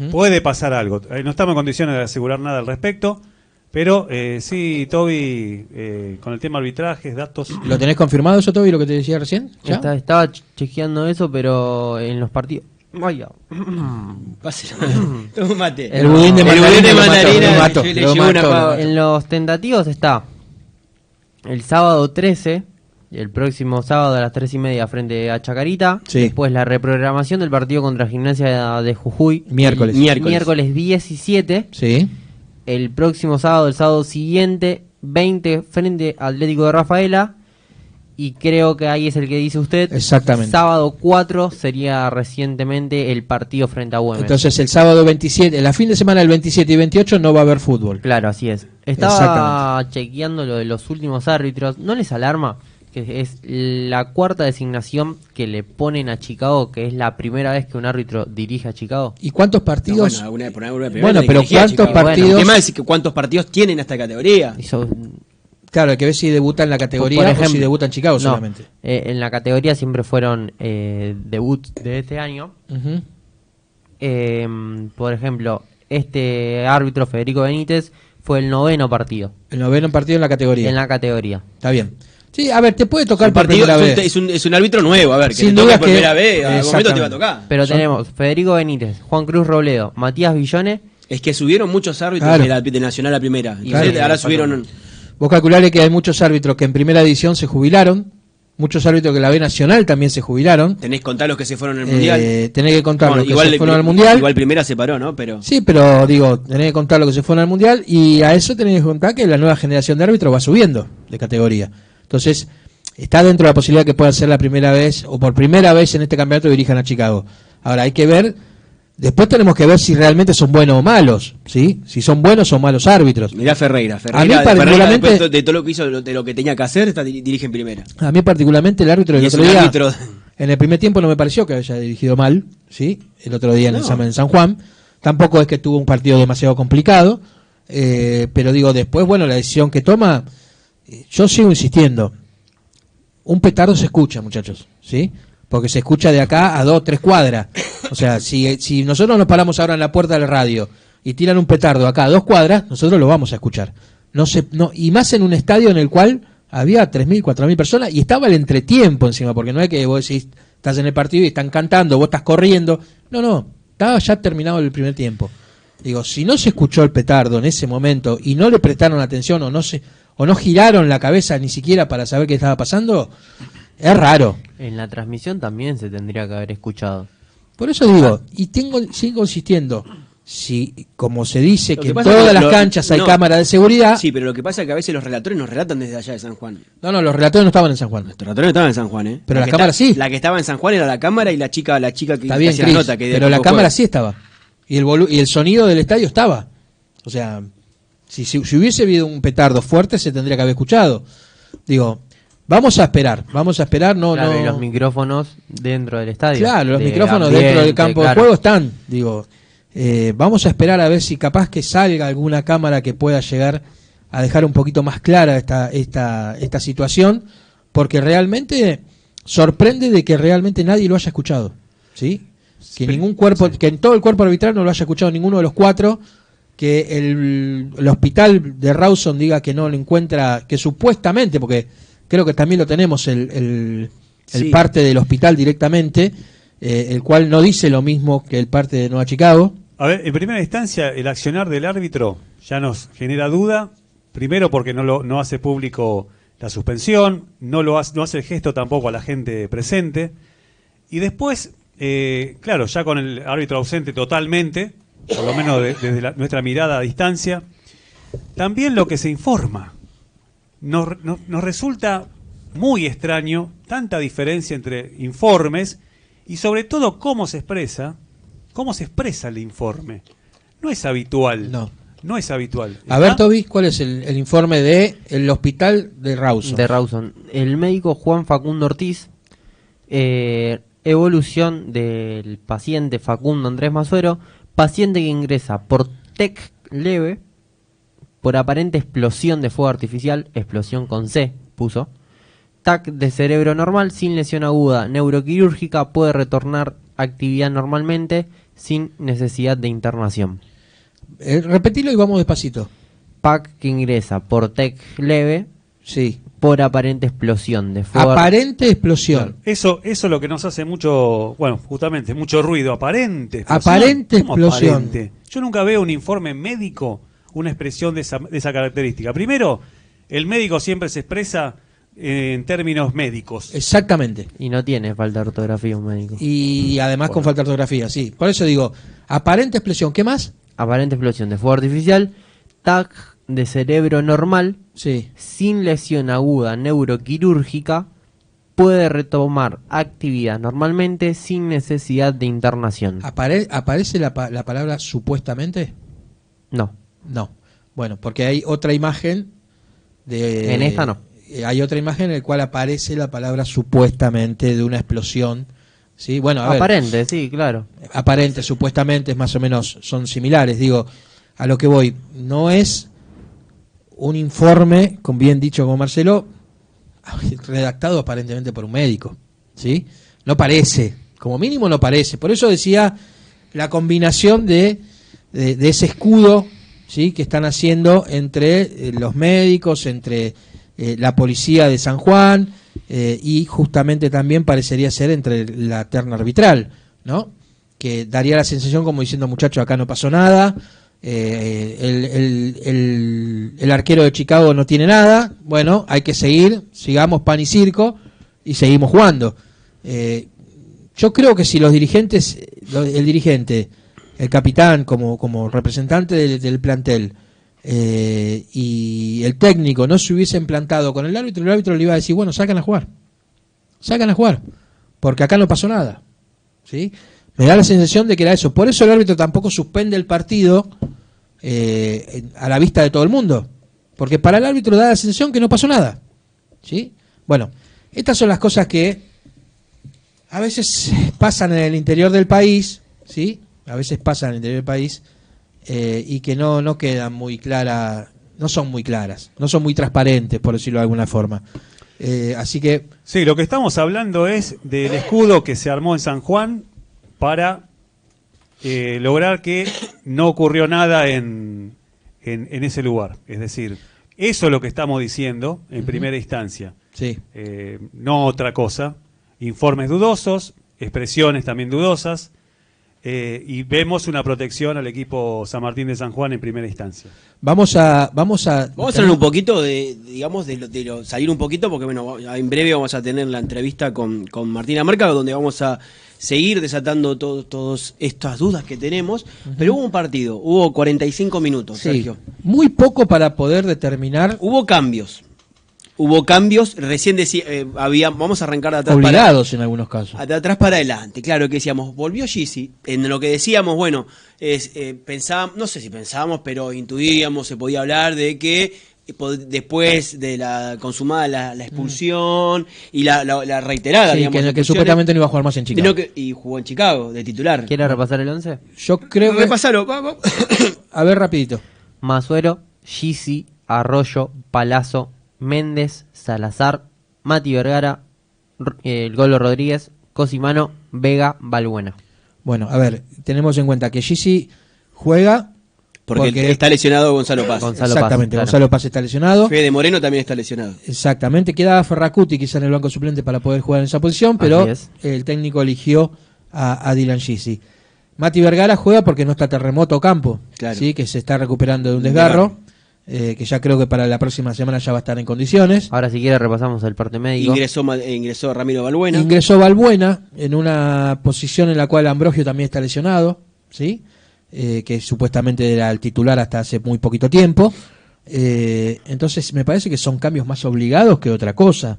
Ujú. puede pasar algo. No estamos en condiciones de asegurar nada al respecto, pero sí, Toby, con el tema arbitrajes, datos... ¿Lo tenés confirmado eso, Toby, lo que te decía recién? ¿Ya? Estaba chequeando eso, pero en los partidos. Vaya. Toma un mate. El budín de El mandarina budín de lo mató, mandarina, lo mató, le lo llevó una mató. pava. En los tentativos está el sábado 13, el próximo sábado a las 3:30 frente a Chacarita. Sí. Después la reprogramación del partido contra Gimnasia de Jujuy. Miércoles. El miércoles 17. Sí. El próximo sábado, el sábado siguiente, 20 frente a Atlético de Rafaela. Y creo que ahí es el que dice usted. Exactamente. Sábado 4 sería recientemente el partido frente a Güemes. Entonces el sábado 27, en la fin de semana del 27 y 28 no va a haber fútbol. Claro, así es. Estaba chequeando lo de los últimos árbitros. ¿No les alarma que es la cuarta designación que le ponen a Chicago, que es la primera vez que un árbitro dirige a Chicago? ¿Y cuántos No, partidos? bueno, por alguna primera Bueno, tiene pero que elegir a ¿cuántos Chicago. partidos? El tema es que cuántos partidos tienen esta categoría. Claro, hay que ver si debuta en la categoría Por o ejemplo, si debuta en Chicago no, solamente. en la categoría siempre fueron debuts de este año. Ujú. Por ejemplo, este árbitro Federico Benítez fue el 9º partido El 9º partido en la categoría. en la categoría. Está bien. Sí, a ver, te puede Es tocar un, por partido, primera vez. es un árbitro nuevo, a ver, que Sin te duda toque por que- primera vez, a algún momento te va a exactamente. tocar. Pero tenemos Federico Benítez, Juan Cruz Robledo, Matías Villone Es que subieron muchos árbitros Claro. de Nacional a Primera. Y Claro. ahora subieron... Vos calculale que hay muchos árbitros que en primera división se jubilaron, muchos árbitros que en la B Nacional también se jubilaron. Tenés que contar los que se fueron al Mundial. Tenés que contar Bueno, los que se fueron al Mundial. Igual Primera se paró, ¿no? Pero Sí, pero digo, tenés que contar lo que se fueron al Mundial y a eso tenés que contar que la nueva generación de árbitros va subiendo de categoría. Entonces, está dentro de la posibilidad que puedan ser la primera vez o por primera vez en este campeonato dirijan a Chicago. Ahora, hay que ver, después tenemos que ver si realmente son buenos o malos, ¿sí? Si son buenos o malos árbitros. mirá Ferreira. A mí particularmente- después de todo lo que hizo, de lo que tenía que hacer, dirige en Primera. A mí particularmente el árbitro del Y es otro un día, árbitro... en el primer tiempo no me pareció que haya dirigido mal, ¿sí? El otro día en el No. examen en San Juan. Tampoco es que tuvo un partido demasiado complicado, pero digo, después, bueno, la decisión que toma, yo sigo insistiendo. Un petardo se escucha, muchachos, ¿sí? Porque se escucha de acá a 2, 3 cuadras. O sea, si nosotros nos paramos ahora en la puerta de la radio y tiran un petardo acá a 2 cuadras, nosotros lo vamos a escuchar. Y más en un estadio en el cual había 3.000, 4.000 personas y estaba el entretiempo encima, porque no es que vos decís, estás en el partido y están cantando, vos estás corriendo. No, estaba ya terminado el primer tiempo. Digo, si no se escuchó el petardo en ese momento y no le prestaron atención o no giraron la cabeza ni siquiera para saber qué estaba pasando, es raro. En la transmisión también se tendría que haber escuchado. Por eso digo, y sigo insistiendo, si como se dice Lo que que en pasa es todas que las canchas hay no. cámaras de seguridad, Sí, pero lo que pasa es que a veces los relatores nos relatan desde allá de San Juan. no, los relatores no estaban en San Juan. Los relatores no estaban en San Juan, ¿eh? Pero la que cámara sí. La que estaba en San Juan era la cámara y la chica que Está bien, hacía Cris, la nota. Que pero la después cámara fue. sí estaba. Y el sonido del estadio estaba. O sea, si hubiese habido un petardo fuerte se tendría que haber escuchado. Digo, vamos a esperar, no, Claro, no. y los micrófonos dentro del estadio. Claro, los De micrófonos ambiente, dentro del campo de claro. juego están. Digo, vamos a esperar a ver si capaz que salga alguna cámara que pueda llegar a dejar un poquito más clara esta situación, porque realmente sorprende de que realmente nadie lo haya escuchado, ¿sí? Que ningún cuerpo, que en todo el cuerpo arbitral no lo haya escuchado ninguno de los 4, que el hospital de Rawson diga que no lo encuentra, que supuestamente, porque creo que también lo tenemos el Sí. parte del hospital directamente, el cual no dice lo mismo que el parte de Nueva Chicago. A ver, en primera instancia, el accionar del árbitro ya nos genera duda. Primero porque no hace público la suspensión, no hace el gesto tampoco a la gente presente. Y después, claro, ya con el árbitro ausente totalmente, por lo menos desde nuestra mirada a distancia, también lo que se informa. Nos resulta muy extraño tanta diferencia entre informes y sobre todo cómo se expresa el informe. No es habitual. No es habitual. A ver, Toby, ¿cuál es el informe del hospital de Rawson? De Rawson. El médico Juan Facundo Ortiz, evolución del paciente Facundo Andrés Masuero, paciente que ingresa por TEC leve, por aparente explosión de fuego artificial, explosión con C, puso. TAC de cerebro normal, sin lesión aguda, neuroquirúrgica, puede retornar actividad normalmente, sin necesidad de internación. Repetilo y vamos despacito. PAC que ingresa por TEC leve, Sí. por aparente explosión de fuego. Aparente explosión. Eso es lo que nos hace mucho, bueno, justamente, mucho ruido. Aparente explosión. Aparente ¿Cómo explosión. aparente? Yo nunca veo un informe médico, una expresión de esa característica. Primero, el médico siempre se expresa en términos médicos. Exactamente. Y no tiene falta de ortografía un médico. Y además con falta de ortografía, sí. Por eso digo, aparente explosión. ¿Qué más? Aparente explosión de fuego artificial, TAC de cerebro normal, Sí. sin lesión aguda neuroquirúrgica, puede retomar actividad normalmente sin necesidad de internación. ¿Aparece la palabra supuestamente? No, No. Bueno, porque hay otra imagen de... En esta no. Hay otra imagen en la cual aparece la palabra supuestamente de una explosión. ¿Sí? Bueno, a ver, aparente, sí, claro. aparente, supuestamente, es más o menos, son similares. Digo, a lo que voy, no es un informe, con bien dicho como Marcelo, redactado aparentemente por un médico, ¿sí? No parece, como mínimo no parece. Por eso decía la combinación de ese escudo, ¿sí?, que están haciendo entre los médicos, entre la policía de San Juan, y justamente también parecería ser entre la terna arbitral, ¿no? Que daría la sensación como diciendo, muchachos, acá no pasó nada, el arquero de Chicago no tiene nada, bueno, hay que seguir, sigamos pan y circo y seguimos jugando. Yo creo que si los dirigentes, el dirigente, el capitán como representante del plantel y el técnico no se hubiesen plantado con el árbitro le iba a decir, bueno, salgan a jugar, porque acá no pasó nada, ¿sí? Me da la sensación de que era eso. Por eso el árbitro tampoco suspende el partido a la vista de todo el mundo. Porque para el árbitro da la sensación que no pasó nada, ¿sí? Bueno, estas son las cosas que a veces pasan en el interior del país, ¿sí? A veces pasan en el interior del país y que no quedan muy claras, no son muy claras, no son muy transparentes, por decirlo de alguna forma. Así que... Sí, lo que estamos hablando es del escudo que se armó en San Juan para lograr que no ocurrió nada en ese lugar. Es decir, eso es lo que estamos diciendo en primera instancia. Sí. No otra cosa. Informes dudosos, expresiones también dudosas, y vemos una protección al equipo San Martín de San Juan en primera instancia. Vamos a hablar un poquito de salir un poquito, porque bueno, en breve vamos a tener la entrevista con Martina Marca, donde vamos a seguir desatando todas estas dudas que tenemos. Pero hubo un partido, hubo 45 minutos, sí, Sergio. Muy poco para poder determinar. Hubo cambios, recién decía, vamos a arrancar de atrás obligados en algunos casos. De atrás para adelante, claro, que decíamos, volvió Gizzi, en lo que decíamos, bueno, pensábamos, no sé si pensábamos, pero intuíamos, se podía hablar de que después de la consumada la expulsión y la reiterada, sí, digamos, que supuestamente no iba a jugar más en Chicago. Y jugó en Chicago, de titular. ¿Quiere repasar el 11? Yo creo que... Repasalo, vamos. A ver, rapidito. Masuero, Gizzi, Arroyo, Palazzo, Méndez, Salazar, Mati Vergara, el Golo Rodríguez, Cosimano, Vega, Balbuena. Bueno, a ver, tenemos en cuenta que Gizzi juega porque está lesionado Gonzalo Paz. Exactamente, Paz, claro. Gonzalo Paz está lesionado. Fede Moreno también está lesionado. Exactamente, quedaba Ferracuti quizá en el banco suplente para poder jugar en esa posición, pero el técnico eligió a Dylan Gizzi. Mati Vergara juega porque no está Terremoto Campo, claro, ¿sí? Que se está recuperando de un desgarro. Que ya creo que para la próxima semana ya va a estar en condiciones. Ahora si quiere repasamos el parte médico. Ingresó Ramiro Balbuena. Ingresó Balbuena en una posición en la cual Ambrogio también está lesionado, ¿sí? Que supuestamente era el titular hasta hace muy poquito tiempo. Entonces me parece que son cambios más obligados que otra cosa.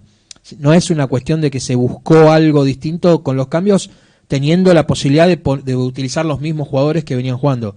No es una cuestión de que se buscó algo distinto con los cambios, teniendo la posibilidad de utilizar los mismos jugadores que venían jugando.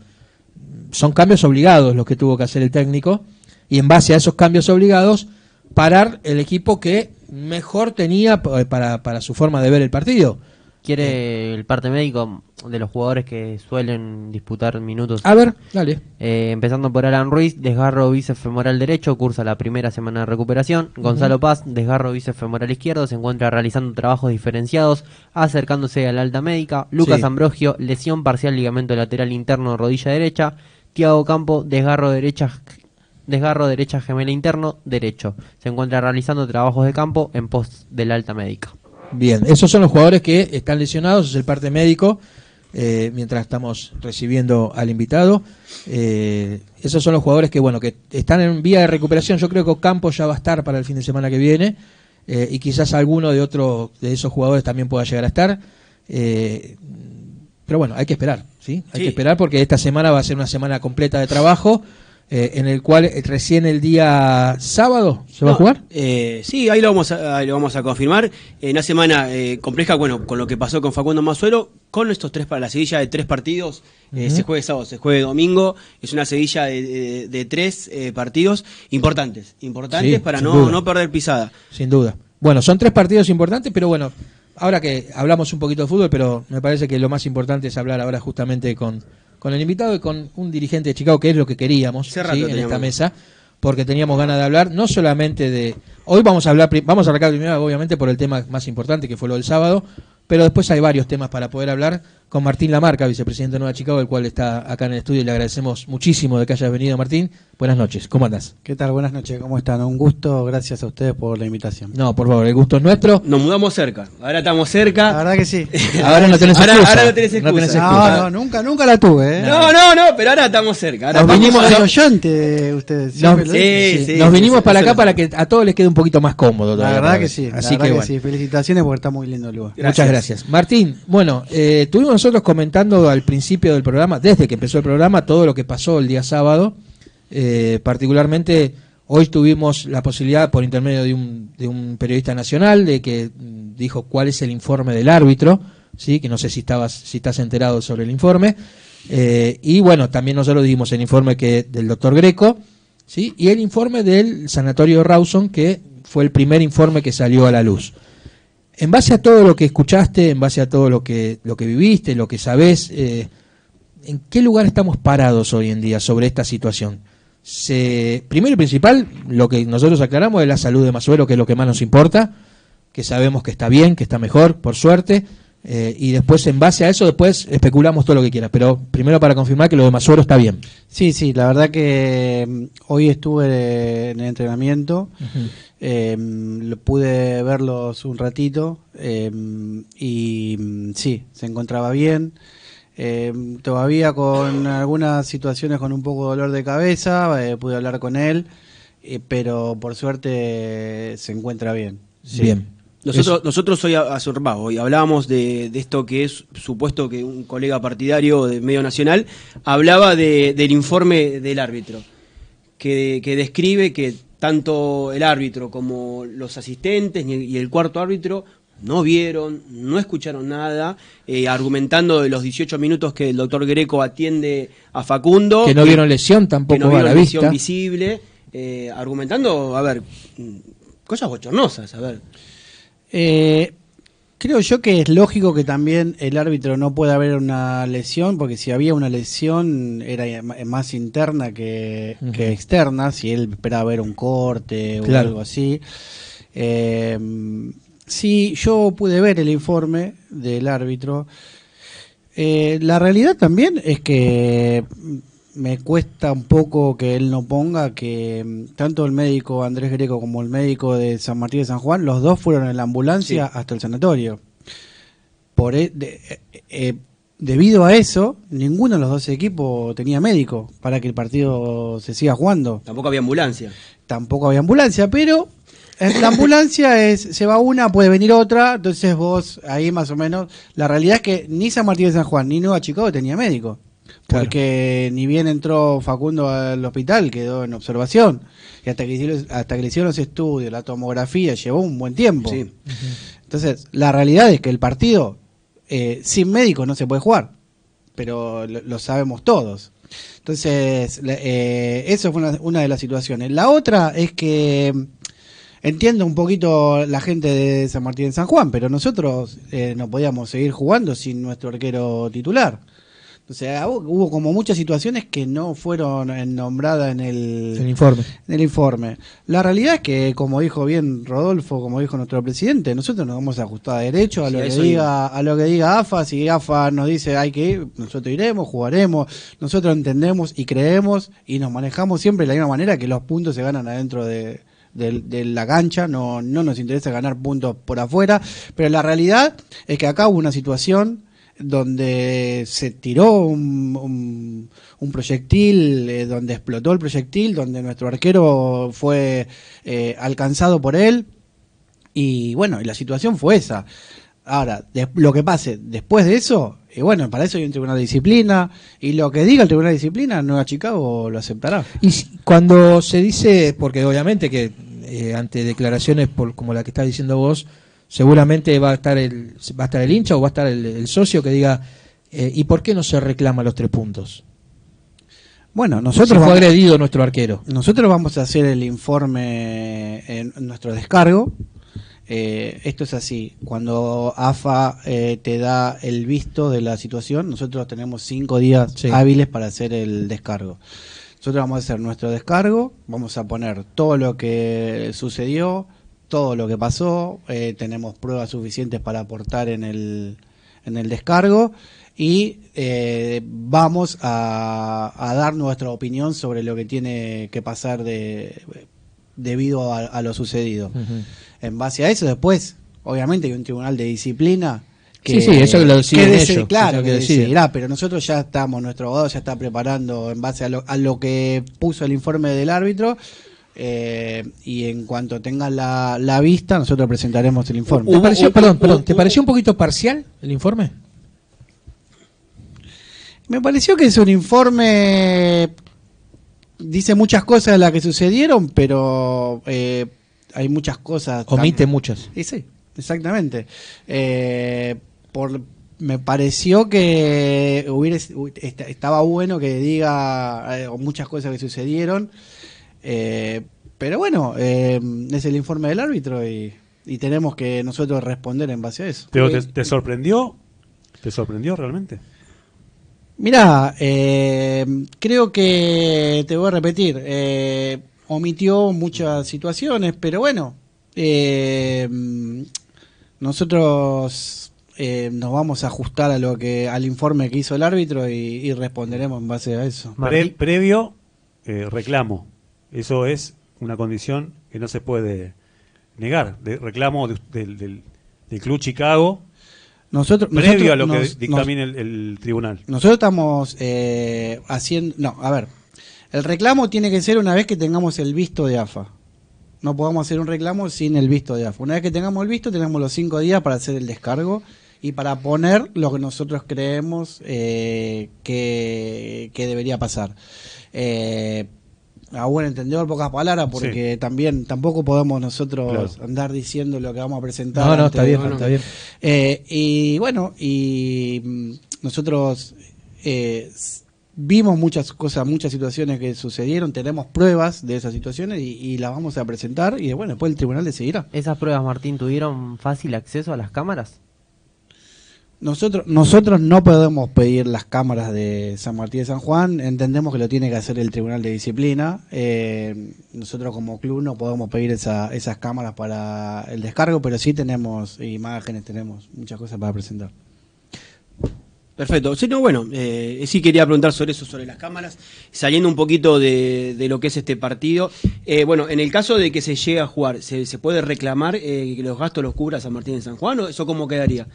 Son cambios obligados los que tuvo que hacer el técnico, y en base a esos cambios obligados parar el equipo que mejor tenía para su forma de ver el partido. ¿Quiere el parte médico de los jugadores que suelen disputar minutos? A ver, dale. Empezando por Alan Ruiz, desgarro bíceps femoral derecho, cursa la primera semana de recuperación. Gonzalo Paz, desgarro bíceps femoral izquierdo, se encuentra realizando trabajos diferenciados, acercándose a la alta médica. Lucas Ambrogio, lesión parcial ligamento lateral interno, rodilla derecha. Thiago Campo, desgarro derecha gemela interno, derecho. Se encuentra realizando trabajos de campo en pos de la alta médica. Bien, esos son los jugadores que están lesionados, es el parte médico, mientras estamos recibiendo al invitado. Esos son los jugadores que están en vía de recuperación. Yo creo que Campo ya va a estar para el fin de semana que viene, y quizás alguno de esos jugadores también pueda llegar a estar. Pero bueno, hay que esperar, ¿sí? Hay que esperar porque esta semana va a ser una semana completa de trabajo, en el cual recién el día sábado se va a jugar. Sí, ahí lo vamos a confirmar. Una semana compleja, bueno, con lo que pasó con Facundo Masuero, con estos la seguilla de 3 partidos, se juegue sábado, se juegue domingo, es una seguilla de 3 partidos importantes sí, para no perder pisada. Sin duda. Bueno, son 3 partidos importantes, pero bueno, ahora que hablamos un poquito de fútbol, pero me parece que lo más importante es hablar ahora justamente con el invitado y con un dirigente de Chicago, que es lo que queríamos, ¿sí? En esta mesa, porque teníamos ganas de hablar, no solamente de... Hoy vamos a arrancar primero, obviamente, por el tema más importante, que fue lo del sábado, pero después hay varios temas para poder hablar con Martín Lamarca, vicepresidente de Nueva Chicago, el cual está acá en el estudio y le agradecemos muchísimo de que hayas venido, Martín. Buenas noches, ¿cómo andás? ¿Qué tal? Buenas noches, ¿cómo están? Un gusto, gracias a ustedes por la invitación. No, por favor, el gusto es nuestro. Nos mudamos cerca, ahora estamos La cerca. verdad que sí. Ahora no tenés excusa. Ahora no tenés excusa. No, nunca la tuve, ¿eh? No, pero ahora estamos cerca. Ahora Nos estamos- vinimos- Soy oyente, ustedes. siempre lo dicen. Sí, Nos vinimos sí, para sí, acá sí. para que a todos les quede un poquito más cómodo. La todavía verdad para que ver. sí, Así que bueno. sí. Felicitaciones porque está muy lindo el lugar. Muchas gracias. Martín, bueno, estuvimos nosotros comentando al principio del programa, desde que empezó el programa, todo lo que pasó el día sábado. Particularmente, hoy tuvimos la posibilidad, por intermedio de un periodista nacional, de que dijo cuál es el informe del árbitro, ¿sí? Que no sé si estás enterado sobre el informe. Y bueno, también nosotros dimos el informe del doctor Greco, ¿sí? Y el informe del sanatorio Rawson, que fue el primer informe que salió a la luz. En base a todo lo que escuchaste, en base a todo lo que viviste, lo que sabés, ¿en qué lugar estamos parados hoy en día sobre esta situación? Primero y principal, lo que nosotros aclaramos es la salud de Masuero, que es lo que más nos importa, que sabemos que está bien, que está mejor, por suerte, y después en base a eso, después especulamos todo lo que quieras, pero primero para confirmar que lo de Masuero está bien. Sí, la verdad que hoy estuve en el entrenamiento, pude verlos un ratito y sí, se encontraba bien. Todavía con algunas situaciones con un poco de dolor de cabeza, pude hablar con él, pero por suerte se encuentra bien. Sí. Bien. Nosotros hoy hablábamos de esto que es supuesto que un colega partidario de medio nacional hablaba del informe del árbitro, que describe que tanto el árbitro como los asistentes y el cuarto árbitro no vieron, no escucharon nada, argumentando de los 18 minutos que el doctor Greco atiende a Facundo. Que no vieron lesión tampoco que no a vieron la lesión vista. visible, argumentando, a ver, cosas bochornosas, a ver. Creo yo que es lógico que también el árbitro no pueda haber una lesión, porque si había una lesión era más interna que externa, si él esperaba ver un corte o Claro. algo así. Sí, yo pude ver el informe del árbitro. La realidad también es que me cuesta un poco que él no ponga que tanto el médico Andrés Greco como el médico de San Martín de San Juan, los dos fueron en la ambulancia hasta el sanatorio. Debido a eso, ninguno de los dos equipos tenía médico para que el partido se siga jugando. Tampoco había ambulancia. Tampoco había ambulancia, pero la ambulancia se va una, puede venir otra, entonces vos ahí más o menos, la realidad es que ni San Martín de San Juan ni Nueva Chicago tenía médico. Porque ni bien entró Facundo al hospital, quedó en observación. Y hasta que le hicieron los estudios, la tomografía, llevó un buen tiempo. Sí. Entonces, la realidad es que el partido sin médico no se puede jugar. Pero lo sabemos todos. Entonces, eso fue una de las situaciones. La otra es que entiendo un poquito la gente de San Martín de San Juan, pero nosotros no podíamos seguir jugando sin nuestro arquero titular. O sea, hubo como muchas situaciones que no fueron nombradas en el informe. La realidad es que, como dijo bien Rodolfo, como dijo nuestro presidente, nosotros nos vamos a ajustar a derecho a lo que diga AFA. Si AFA nos dice hay que ir, nosotros iremos, jugaremos. Nosotros entendemos y creemos y nos manejamos siempre de la misma manera, que los puntos se ganan adentro de la cancha. No nos interesa ganar puntos por afuera, pero la realidad es que acá hubo una situación donde se tiró un proyectil, donde explotó el proyectil, donde nuestro arquero fue alcanzado por él, y bueno, y la situación fue esa. Ahora, lo que pase después de eso, bueno, para eso hay un tribunal de disciplina, y lo que diga el tribunal de disciplina, Nueva Chicago lo aceptará. Y cuando se dice, porque obviamente que ante declaraciones como la que estás diciendo vos, seguramente va a estar el hincha o va a estar el socio que diga ¿y por qué no se reclama los 3 puntos? Bueno, nosotros fue agredido nuestro arquero. Nosotros vamos a hacer el informe en nuestro descargo. Esto es así: cuando AFA te da el visto de la situación, nosotros tenemos 5 días hábiles para hacer el descargo. Nosotros vamos a hacer nuestro descargo, vamos a poner todo lo que sucedió, todo lo que pasó, tenemos pruebas suficientes para aportar en en el descargo y vamos a dar nuestra opinión sobre lo que tiene que pasar debido a lo sucedido. En base a eso, después, obviamente, hay un tribunal de disciplina que, sí, eso lo deciden ellos. claro, Eso que deciden. decidirá, pero nosotros ya estamos, nuestro abogado ya está preparando en base a lo que puso el informe del árbitro, y en cuanto tenga la vista, nosotros presentaremos el informe. ¿Te pareció, perdón, ¿te pareció un poquito parcial el informe? Me pareció que es un informe, dice muchas cosas de las que sucedieron, pero hay muchas cosas. Omite muchas. Y sí, exactamente. Me pareció que estaba bueno que diga muchas cosas que sucedieron, pero bueno, es el informe del árbitro y tenemos que nosotros responder en base a eso. Pero ¿te sorprendió? ¿Te sorprendió realmente? Mirá, creo que, te voy a repetir, omitió muchas situaciones, pero bueno, nosotros nos vamos a ajustar al informe que hizo el árbitro y responderemos en base a eso. Previo reclamo. Eso es una condición que no se puede negar. De reclamo del Club Chicago. Previo a lo que dictamine el tribunal. Nosotros estamos haciendo... No, a ver. El reclamo tiene que ser una vez que tengamos el visto de AFA. No podemos hacer un reclamo sin el visto de AFA. Una vez que tengamos el visto, tenemos los 5 días para hacer el descargo y para poner lo que nosotros creemos que debería pasar. A buen entendedor, pocas palabras, porque tampoco podemos nosotros andar diciendo lo que vamos a presentar. No, está bien, está bien. Y bueno, nosotros vimos muchas cosas, muchas situaciones que sucedieron, tenemos pruebas de esas situaciones y las vamos a presentar y bueno, después el tribunal decidirá. ¿Esas pruebas, Martín, tuvieron fácil acceso a las cámaras? Nosotros no podemos pedir las cámaras de San Martín de San Juan, entendemos que lo tiene que hacer el Tribunal de Disciplina. Nosotros como club no podemos pedir esas cámaras para el descargo, pero sí tenemos imágenes, tenemos muchas cosas para presentar. Perfecto. Sí, no, bueno, sí quería preguntar sobre eso, sobre las cámaras, saliendo un poquito de lo que es este partido. Bueno, en el caso de que se llegue a jugar, ¿se puede reclamar que los gastos los cubra San Martín de San Juan o eso cómo quedaría?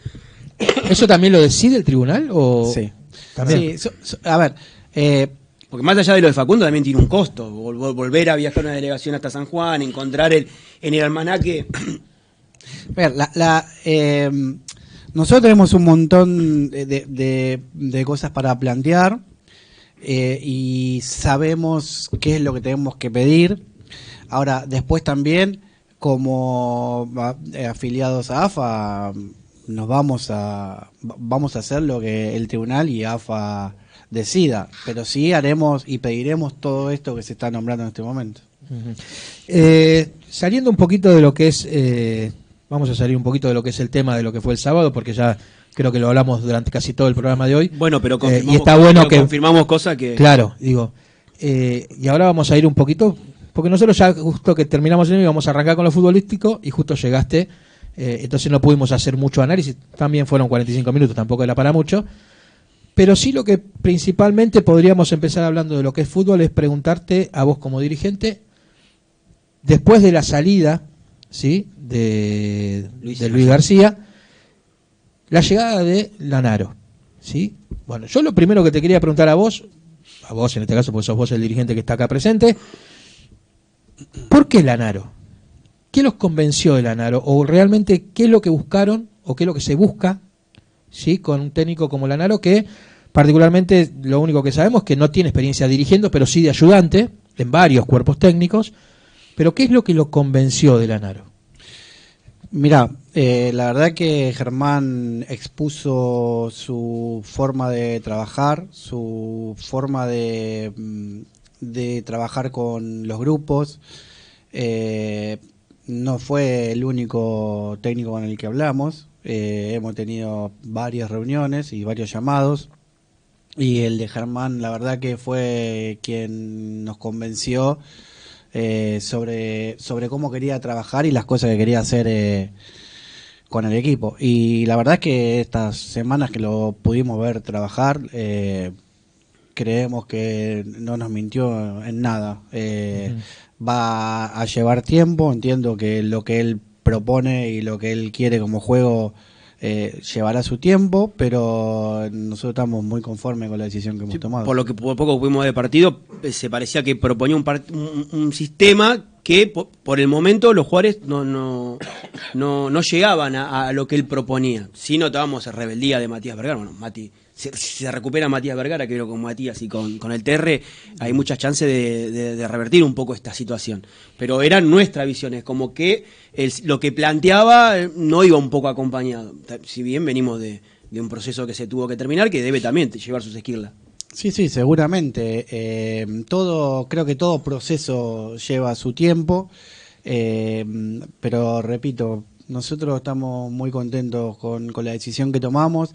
¿Eso también lo decide el tribunal? ¿O? Sí. ¿También? Sí, a ver... porque más allá de lo de Facundo también tiene un costo, volver a viajar una delegación hasta San Juan, encontrar en el almanaque... A ver, nosotros tenemos un montón de cosas para plantear y sabemos qué es lo que tenemos que pedir. Ahora, después también, como afiliados a AFA, vamos a hacer lo que el tribunal y AFA decida, pero sí haremos y pediremos todo esto que se está nombrando en este momento. Saliendo un poquito de lo que es... vamos a salir un poquito de lo que es el tema de lo que fue el sábado, porque ya creo que lo hablamos durante casi todo el programa de hoy. Bueno, pero y está bueno que confirmamos cosas que... Claro, digo. Y ahora vamos a ir un poquito, porque nosotros ya justo que terminamos el año íbamos a arrancar con lo futbolístico y justo llegaste, entonces no pudimos hacer mucho análisis, también fueron 45 minutos, tampoco era para mucho. Pero sí lo que principalmente podríamos empezar hablando de lo que es fútbol es preguntarte a vos como dirigente, después de la salida, ¿sí?, de Luis García, la llegada de Lanaro, ¿sí? Bueno, yo lo primero que te quería preguntar a vos en este caso, porque sos vos el dirigente que está acá presente, ¿por qué Lanaro? ¿Qué los convenció de Lanaro? O realmente, ¿qué es lo que buscaron o qué es lo que se busca, ¿sí?, con un técnico como Lanaro, que particularmente lo único que sabemos es que no tiene experiencia dirigiendo, pero sí de ayudante en varios cuerpos técnicos? Pero ¿qué es lo que lo convenció de Lanaro? Mirá, la verdad que Germán expuso su forma de trabajar, su forma de trabajar con los grupos. No fue el único técnico con el que hablamos. Hemos tenido varias reuniones y varios llamados. Y el de Germán, la verdad que fue quien nos convenció sobre cómo quería trabajar y las cosas que quería hacer con el equipo. Y la verdad es que estas semanas que lo pudimos ver trabajar, creemos que no nos mintió en nada. Va a llevar tiempo, entiendo que lo que él propone y lo que él quiere como juego llevará su tiempo, pero nosotros estamos muy conformes con la decisión que hemos tomado. Por lo que por poco pudimos de partido, se parecía que proponía un sistema que por el momento los jugadores no llegaban a lo que él proponía. Sí notábamos rebeldía de Matías Vergara. Bueno, si se recupera Matías Vergara, creo que con Matías y con el TR hay muchas chances de revertir un poco esta situación. Pero eran nuestras visiones, como que lo que planteaba no iba un poco acompañado. Si bien venimos de un proceso que se tuvo que terminar, que debe también llevar sus esquirlas. Sí, seguramente. Creo que todo proceso lleva su tiempo, pero repito, nosotros estamos muy contentos con la decisión que tomamos.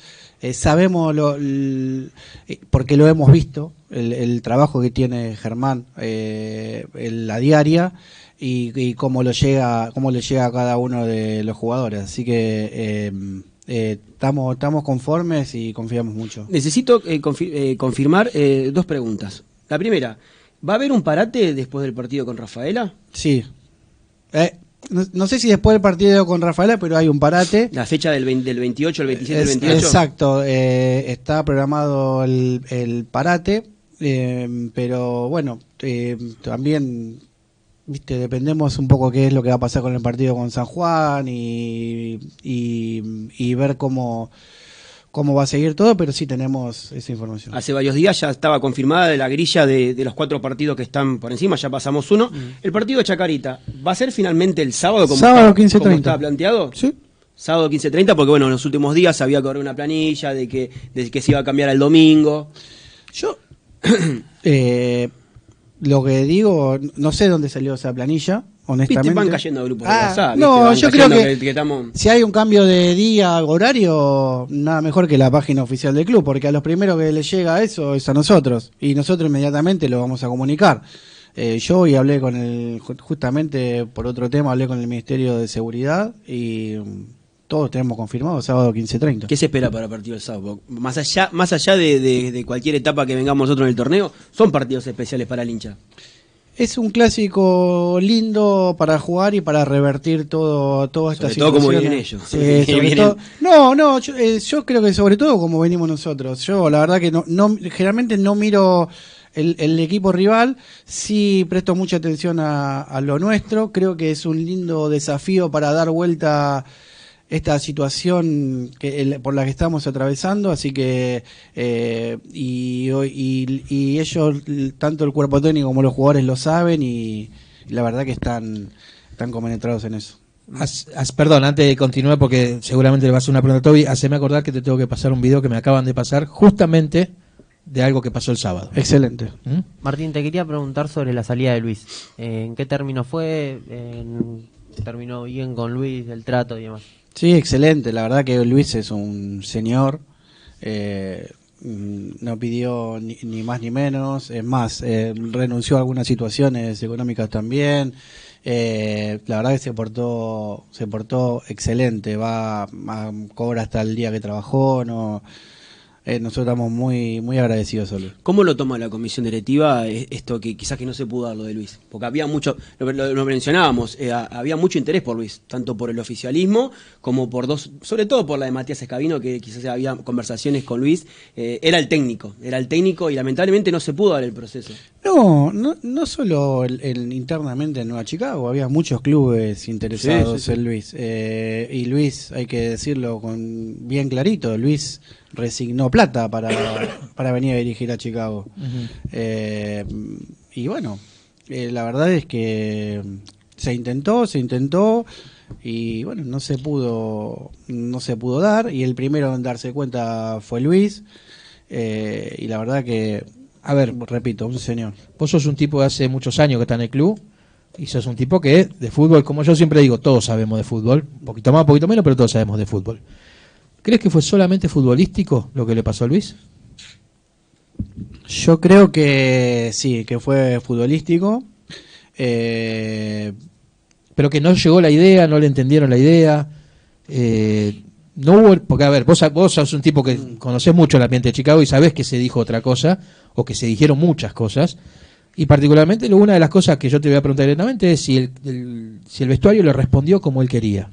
Sabemos, porque lo hemos visto, el trabajo que tiene Germán en la diaria y cómo le llega a cada uno de los jugadores. Así que estamos conformes y confiamos mucho. Necesito confirmar dos preguntas. La primera, ¿va a haber un parate después del partido con Rafaela? Sí. No sé si después del partido con Rafaela, pero hay un parate. La fecha del 28, el 27, el 28. Exacto, está programado el parate, pero bueno, también, viste, dependemos un poco qué es lo que va a pasar con el partido con San Juan y ver cómo va a seguir todo, pero sí tenemos esa información. Hace varios días ya estaba confirmada la grilla de los 4 partidos que están por encima, ya pasamos uno. El partido de Chacarita, ¿va a ser finalmente el sábado como 15:30 estaba planteado? Sí. Sábado 15:30, porque bueno, en los últimos días había que correr una planilla de que se iba a cambiar al domingo. Yo lo que digo, no sé dónde salió esa planilla, honestamente. Van cayendo a grupos de WhatsApp. No, yo creo que estamos... si hay un cambio de día, horario, nada mejor que la página oficial del club, porque a los primeros que les llega eso es a nosotros, y nosotros inmediatamente lo vamos a comunicar. Yo hoy hablé justamente por otro tema, hablé con el Ministerio de Seguridad y todos tenemos confirmado sábado 15:30. ¿Qué se espera para el partido del sábado? Más allá de cualquier etapa que vengamos nosotros en el torneo, son partidos especiales para el hincha. Es un clásico lindo para jugar y para revertir toda esta situación. Sobre todo como vienen ellos. Yo creo que sobre todo como venimos nosotros. Yo la verdad que generalmente no miro el equipo rival, sí presto mucha atención a lo nuestro. Creo que es un lindo desafío para dar vuelta esta situación por la que estamos atravesando, así que y ellos, tanto el cuerpo técnico como los jugadores lo saben y la verdad que están compenetrados en eso. Perdón, antes de continuar, porque seguramente le vas a hacer una pregunta a Toby, haceme acordar que te tengo que pasar un video que me acaban de pasar justamente de algo que pasó el sábado. Excelente. Martín, te quería preguntar sobre la salida de Luis. ¿En qué término fue? ¿Terminó bien con Luis, el trato y demás? Sí, excelente. La verdad que Luis es un señor. No pidió ni más ni menos. Es más, renunció a algunas situaciones económicas también. La verdad que se portó excelente. Cobra hasta el día que trabajó. Nosotros estamos muy agradecidos a Luis. ¿Cómo lo toma la comisión directiva esto que quizás que no se pudo dar lo de Luis? Porque había mucho, lo mencionábamos, había mucho interés por Luis, tanto por el oficialismo como sobre todo por la de Matías Escabino, que quizás había conversaciones con Luis. Era el técnico y lamentablemente no se pudo dar el proceso. No solo internamente en Nueva Chicago, había muchos clubes interesados en Luis. Y Luis, hay que decirlo bien clarito, Luis resignó plata para venir a dirigir a Chicago. Y bueno, la verdad es que se intentó y bueno, no se pudo dar, y el primero en darse cuenta fue Luis. Y la verdad que, a ver, repito, un señor. Vos sos un tipo de hace muchos años que está en el club y sos un tipo que de fútbol, como yo siempre digo, todos sabemos de fútbol, un poquito más, un poquito menos, pero todos sabemos de fútbol. ¿Crees que fue solamente futbolístico lo que le pasó a Luis? Yo creo que sí, que fue futbolístico. Pero que no llegó la idea, no le entendieron la idea. no hubo, porque a ver, vos sos un tipo que conocés mucho el ambiente de Chicago y sabés que se dijo otra cosa, o que se dijeron muchas cosas, y particularmente una de las cosas que yo te voy a preguntar directamente es si el vestuario le respondió como él quería.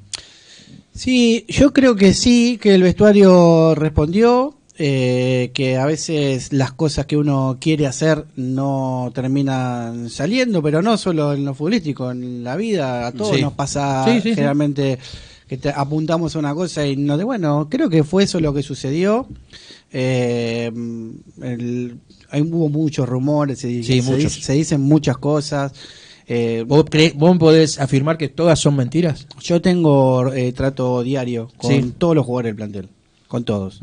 Sí, yo creo que sí, que el vestuario respondió, que a veces las cosas que uno quiere hacer no terminan saliendo, pero no solo en lo futbolístico, en la vida, a todos nos pasa generalmente que apuntamos a una cosa y no bueno, creo que fue eso lo que sucedió. Hubo muchos rumores, se dicen muchas cosas. ¿Vos podés afirmar que todas son mentiras? Yo tengo trato diario con todos los jugadores del plantel, con todos,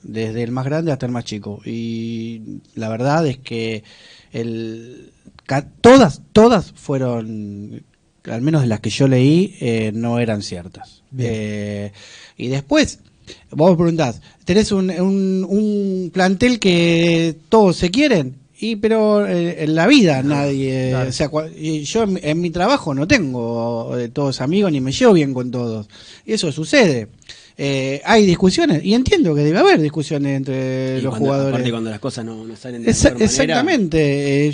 desde el más grande hasta el más chico, y la verdad es que todas fueron, al menos de las que yo leí, no eran ciertas. Y después vos me preguntás, tenés un plantel que todos se quieren, pero en la vida nadie, claro. O sea, yo en mi trabajo no tengo todos amigos ni me llevo bien con todos, y eso sucede. Hay discusiones, y entiendo que debe haber discusiones entre los jugadores. Aparte cuando las cosas no salen de la mejor exactamente.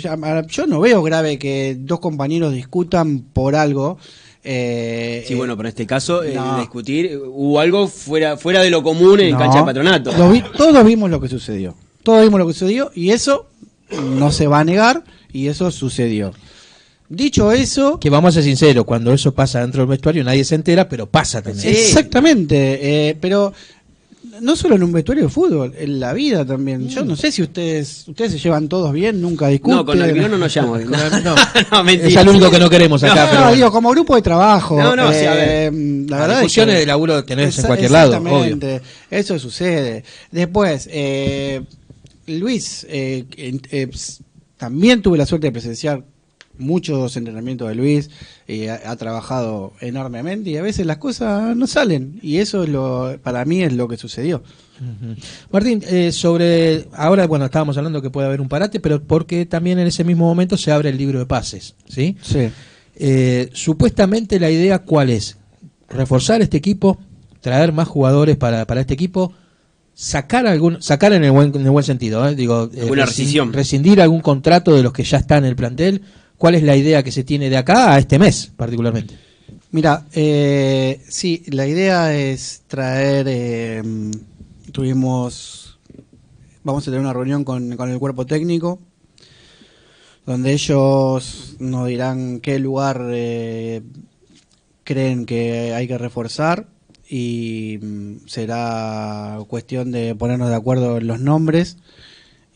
Yo no veo grave que dos compañeros discutan por algo. Sí, bueno, pero en este caso, discutir, hubo algo fuera de lo común en cancha de Patronato. Todos vimos lo que sucedió. Y eso no se va a negar, y eso sucedió. Dicho eso... Que vamos a ser sinceros, cuando eso pasa dentro del vestuario nadie se entera, pero pasa también. Exactamente, pero no solo en un vestuario de fútbol, en la vida también. Yo no sé si ustedes se llevan todos bien, nunca discuten. No, con Almirón no nos llamamos. No, mentira. Es el único que no queremos acá. Pero digo, como grupo de trabajo. Sí, a ver, la verdad discusiones de laburo tenés en cualquier lado, obvio. Eso sucede. Después, Luis, también tuve la suerte de presenciar muchos entrenamientos de Luis, ha trabajado enormemente y a veces las cosas no salen, y eso es para mí es lo que sucedió. Martín, ahora estábamos hablando que puede haber un parate, pero porque también en ese mismo momento se abre el libro de pases, ¿sí? Sí. Supuestamente la idea ¿cuál es? Reforzar este equipo, traer más jugadores para este equipo, sacar en el buen sentido, alguna rescindir algún contrato de los que ya están en el plantel. ¿Cuál es la idea que se tiene de acá a este mes, particularmente? Mira, sí, la idea es traer, vamos a tener una reunión con el cuerpo técnico, donde ellos nos dirán qué lugar creen que hay que reforzar, y será cuestión de ponernos de acuerdo en los nombres,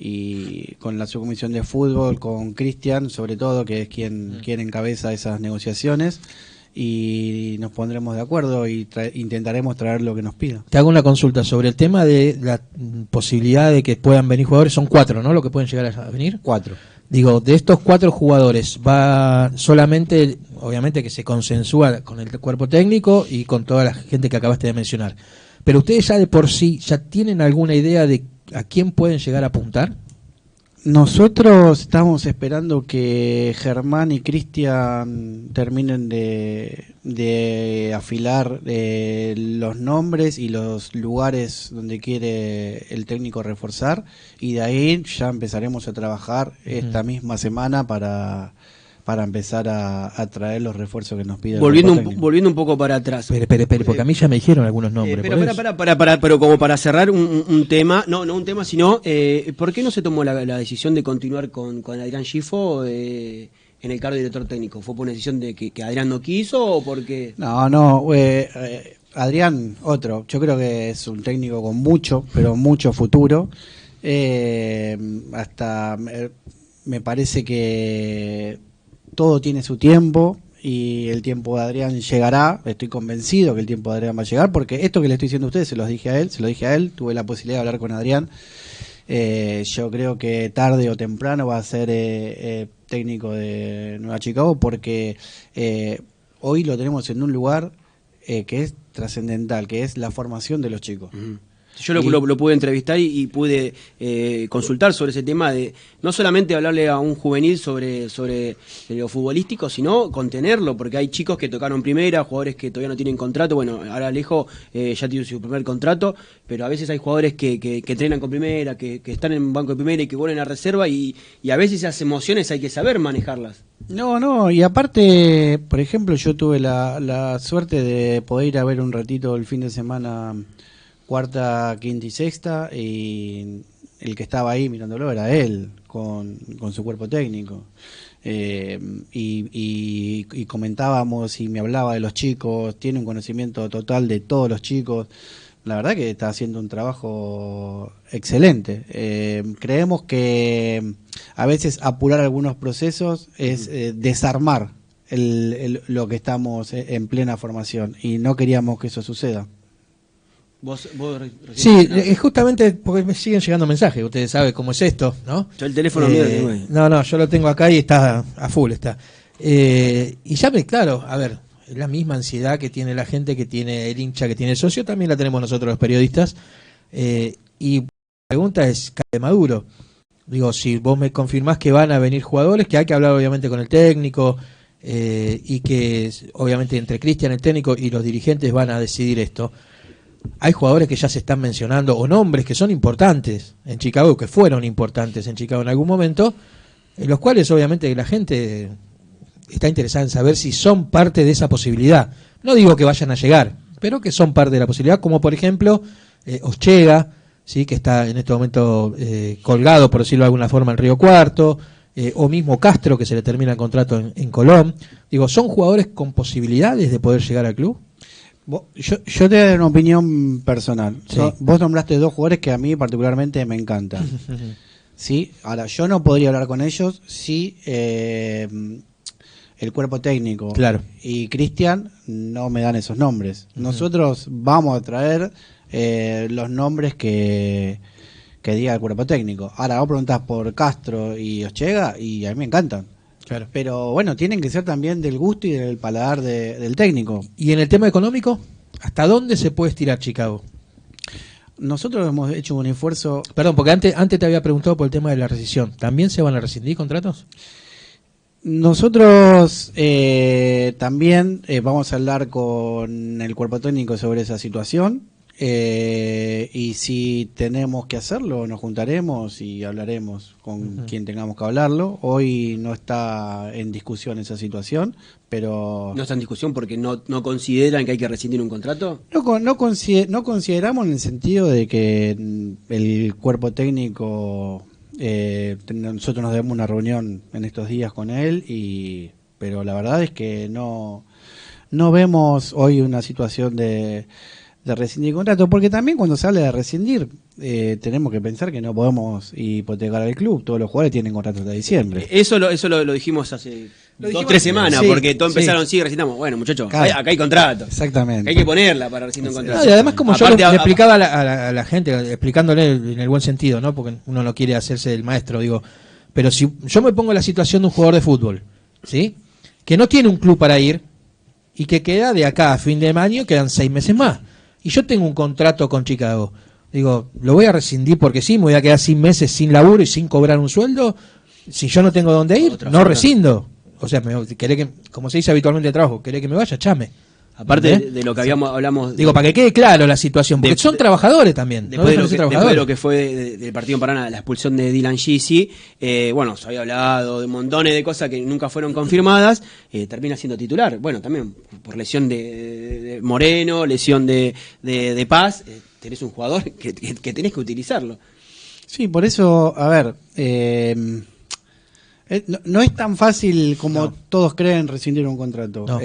y con la subcomisión de fútbol, con Cristian sobre todo, que es quien encabeza esas negociaciones, y nos pondremos de acuerdo y intentaremos traer lo que nos pida. Te hago una consulta sobre el tema de la posibilidad de que puedan venir jugadores. Son 4, ¿no? Lo que pueden llegar a venir. 4. Digo, de estos 4 jugadores, va solamente, obviamente que se consensúa con el cuerpo técnico y con toda la gente que acabaste de mencionar. Pero ustedes ya de por sí, ¿ya tienen alguna idea de a quién pueden llegar a apuntar? Nosotros estamos esperando que Germán y Cristian terminen de afilar los nombres y los lugares donde quiere el técnico reforzar, y de ahí ya empezaremos a trabajar esta misma semana para empezar a traer los refuerzos que nos pide. Volviendo un poco para atrás. Pero, porque a mí ya me dijeron algunos nombres. Pero como para cerrar un tema, no un tema, sino, ¿por qué no se tomó la decisión de continuar con Adrián Schifo en el cargo de director técnico? ¿Fue por una decisión de que Adrián no quiso o porque...? No, Adrián, yo creo que es un técnico con mucho futuro. Hasta me parece que todo tiene su tiempo, y el tiempo de Adrián llegará. Estoy convencido que el tiempo de Adrián va a llegar, porque esto que le estoy diciendo a ustedes se lo dije a él, tuve la posibilidad de hablar con Adrián. Yo creo que tarde o temprano va a ser técnico de Nueva Chicago, porque hoy lo tenemos en un lugar que es trascendental, que es la formación de los chicos. Yo lo pude entrevistar y pude consultar sobre ese tema de no solamente hablarle a un juvenil sobre lo futbolístico, sino contenerlo, porque hay chicos que tocaron primera, jugadores que todavía no tienen contrato. Bueno, ahora Alejo ya tiene su primer contrato, pero a veces hay jugadores que entrenan con primera, que están en banco de primera y que vuelven a reserva, y a veces esas emociones hay que saber manejarlas. No, y aparte, por ejemplo, yo tuve la suerte de poder ir a ver un ratito el fin de semana cuarta, quinta y sexta, y el que estaba ahí mirándolo era él, con su cuerpo técnico. Y comentábamos y me hablaba de los chicos, tiene un conocimiento total de todos los chicos. La verdad que está haciendo un trabajo excelente. Creemos que a veces apurar algunos procesos es desarmar lo que estamos en plena formación, y no queríamos que eso suceda. Sí, justamente porque me siguen llegando mensajes, ustedes saben cómo es esto, ¿no? Yo el teléfono mío tengo ahí. No, yo lo tengo acá y está a full, está. Y ya claro, a ver, la misma ansiedad que tiene la gente, que tiene el hincha, que tiene el socio, también la tenemos nosotros los periodistas. Y la pregunta es, ¿cae Maduro? Digo, si vos me confirmás que van a venir jugadores, que hay que hablar obviamente con el técnico, y que obviamente entre Cristian, el técnico, y los dirigentes van a decidir esto. Hay jugadores que ya se están mencionando, o nombres que son importantes en Chicago, que fueron importantes en Chicago en algún momento, en los cuales obviamente la gente está interesada en saber si son parte de esa posibilidad. No digo que vayan a llegar, pero que son parte de la posibilidad, como por ejemplo Ortega, ¿sí? Que está en este momento colgado, por decirlo de alguna forma, en Río Cuarto, o mismo Castro, que se le termina el contrato en Colón. Digo, ¿son jugadores con posibilidades de poder llegar al club? Yo te doy una opinión personal. Sí. Vos nombraste dos jugadores que a mí particularmente me encantan. ¿Sí? Ahora, yo no podría hablar con ellos si el cuerpo técnico y Cristian no me dan esos nombres. Nosotros vamos a traer los nombres que diga el cuerpo técnico. Ahora, vos preguntás por Castro y Ortega, y a mí me encantan. Claro. Pero bueno, tienen que ser también del gusto y del paladar del técnico. ¿Y en el tema económico? ¿Hasta dónde se puede estirar Chicago? Nosotros hemos hecho un esfuerzo... Perdón, porque antes te había preguntado por el tema de la rescisión. ¿También se van a rescindir contratos? Nosotros también vamos a hablar con el cuerpo técnico sobre esa situación. Y si tenemos que hacerlo, nos juntaremos y hablaremos con quien tengamos que hablarlo. Hoy no está en discusión esa situación, pero... ¿No está en discusión porque no consideran que hay que rescindir un contrato? No consideramos, en el sentido de que el cuerpo técnico, nosotros nos demos una reunión en estos días con él, pero la verdad es que no vemos hoy una situación de rescindir contrato, porque también cuando se habla de rescindir tenemos que pensar que no podemos hipotecar al club. Todos los jugadores tienen contrato hasta diciembre. Eso lo dijimos hace 2 o 3 semanas, porque todos empezaron, sí, rescindamos. Bueno, muchachos, acá hay contrato. Exactamente. Hay que ponerla para rescindir un contrato. Y además, como aparte, yo le explicaba a la gente, explicándole en el buen sentido, ¿no? Porque uno no quiere hacerse el maestro, digo, pero si yo me pongo en la situación de un jugador de fútbol, ¿sí? Que no tiene un club para ir y que queda de acá a fin de año, quedan 6 meses más. Y yo tengo un contrato con Chicago. Digo, ¿lo voy a rescindir porque sí? ¿Me voy a quedar 6 meses sin laburo y sin cobrar un sueldo? Si yo no tengo dónde ir, no rescindo. O sea, ¿querés que, como se dice habitualmente en el trabajo, ¿querés que me vaya? Chame. Aparte de lo que hablamos... Digo, para que quede claro la situación, porque son trabajadores también. Después de lo que fue del partido en Paraná, la expulsión de Dylan Gisi, bueno, se había hablado de montones de cosas que nunca fueron confirmadas, termina siendo titular. Bueno, también por lesión de Moreno, lesión de Paz, tenés un jugador que tenés que utilizarlo. Sí, por eso, a ver... no es tan fácil como todos creen rescindir un contrato. No.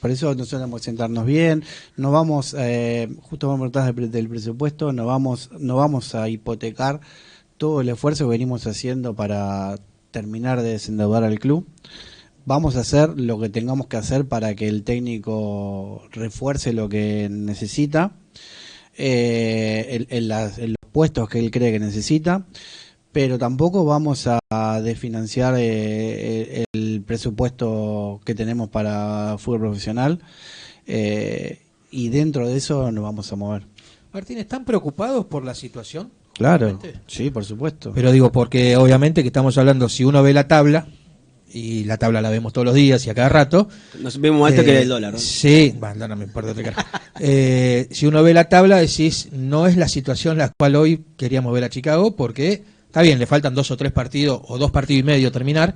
Por eso nosotros vamos a sentarnos bien, no vamos, justo vamos a tratar del presupuesto, no vamos a hipotecar todo el esfuerzo que venimos haciendo para terminar de desendeudar al club. Vamos a hacer lo que tengamos que hacer para que el técnico refuerce lo que necesita, en los puestos que él cree que necesita, pero tampoco vamos a desfinanciar el presupuesto que tenemos para fútbol profesional, y dentro de eso nos vamos a mover. Martín, ¿están preocupados por la situación? Claro, Justamente. sí, por supuesto. Pero digo, porque obviamente que estamos hablando, si uno ve la tabla, y la tabla la vemos todos los días y a cada rato. Nos vemos alto que el dólar, ¿no? Sí, bueno, no me importa. Si uno ve la tabla, decís, no es la situación la cual hoy queríamos ver a Chicago, porque está bien, le faltan 2 o 3 partidos, o 2 partidos y medio terminar,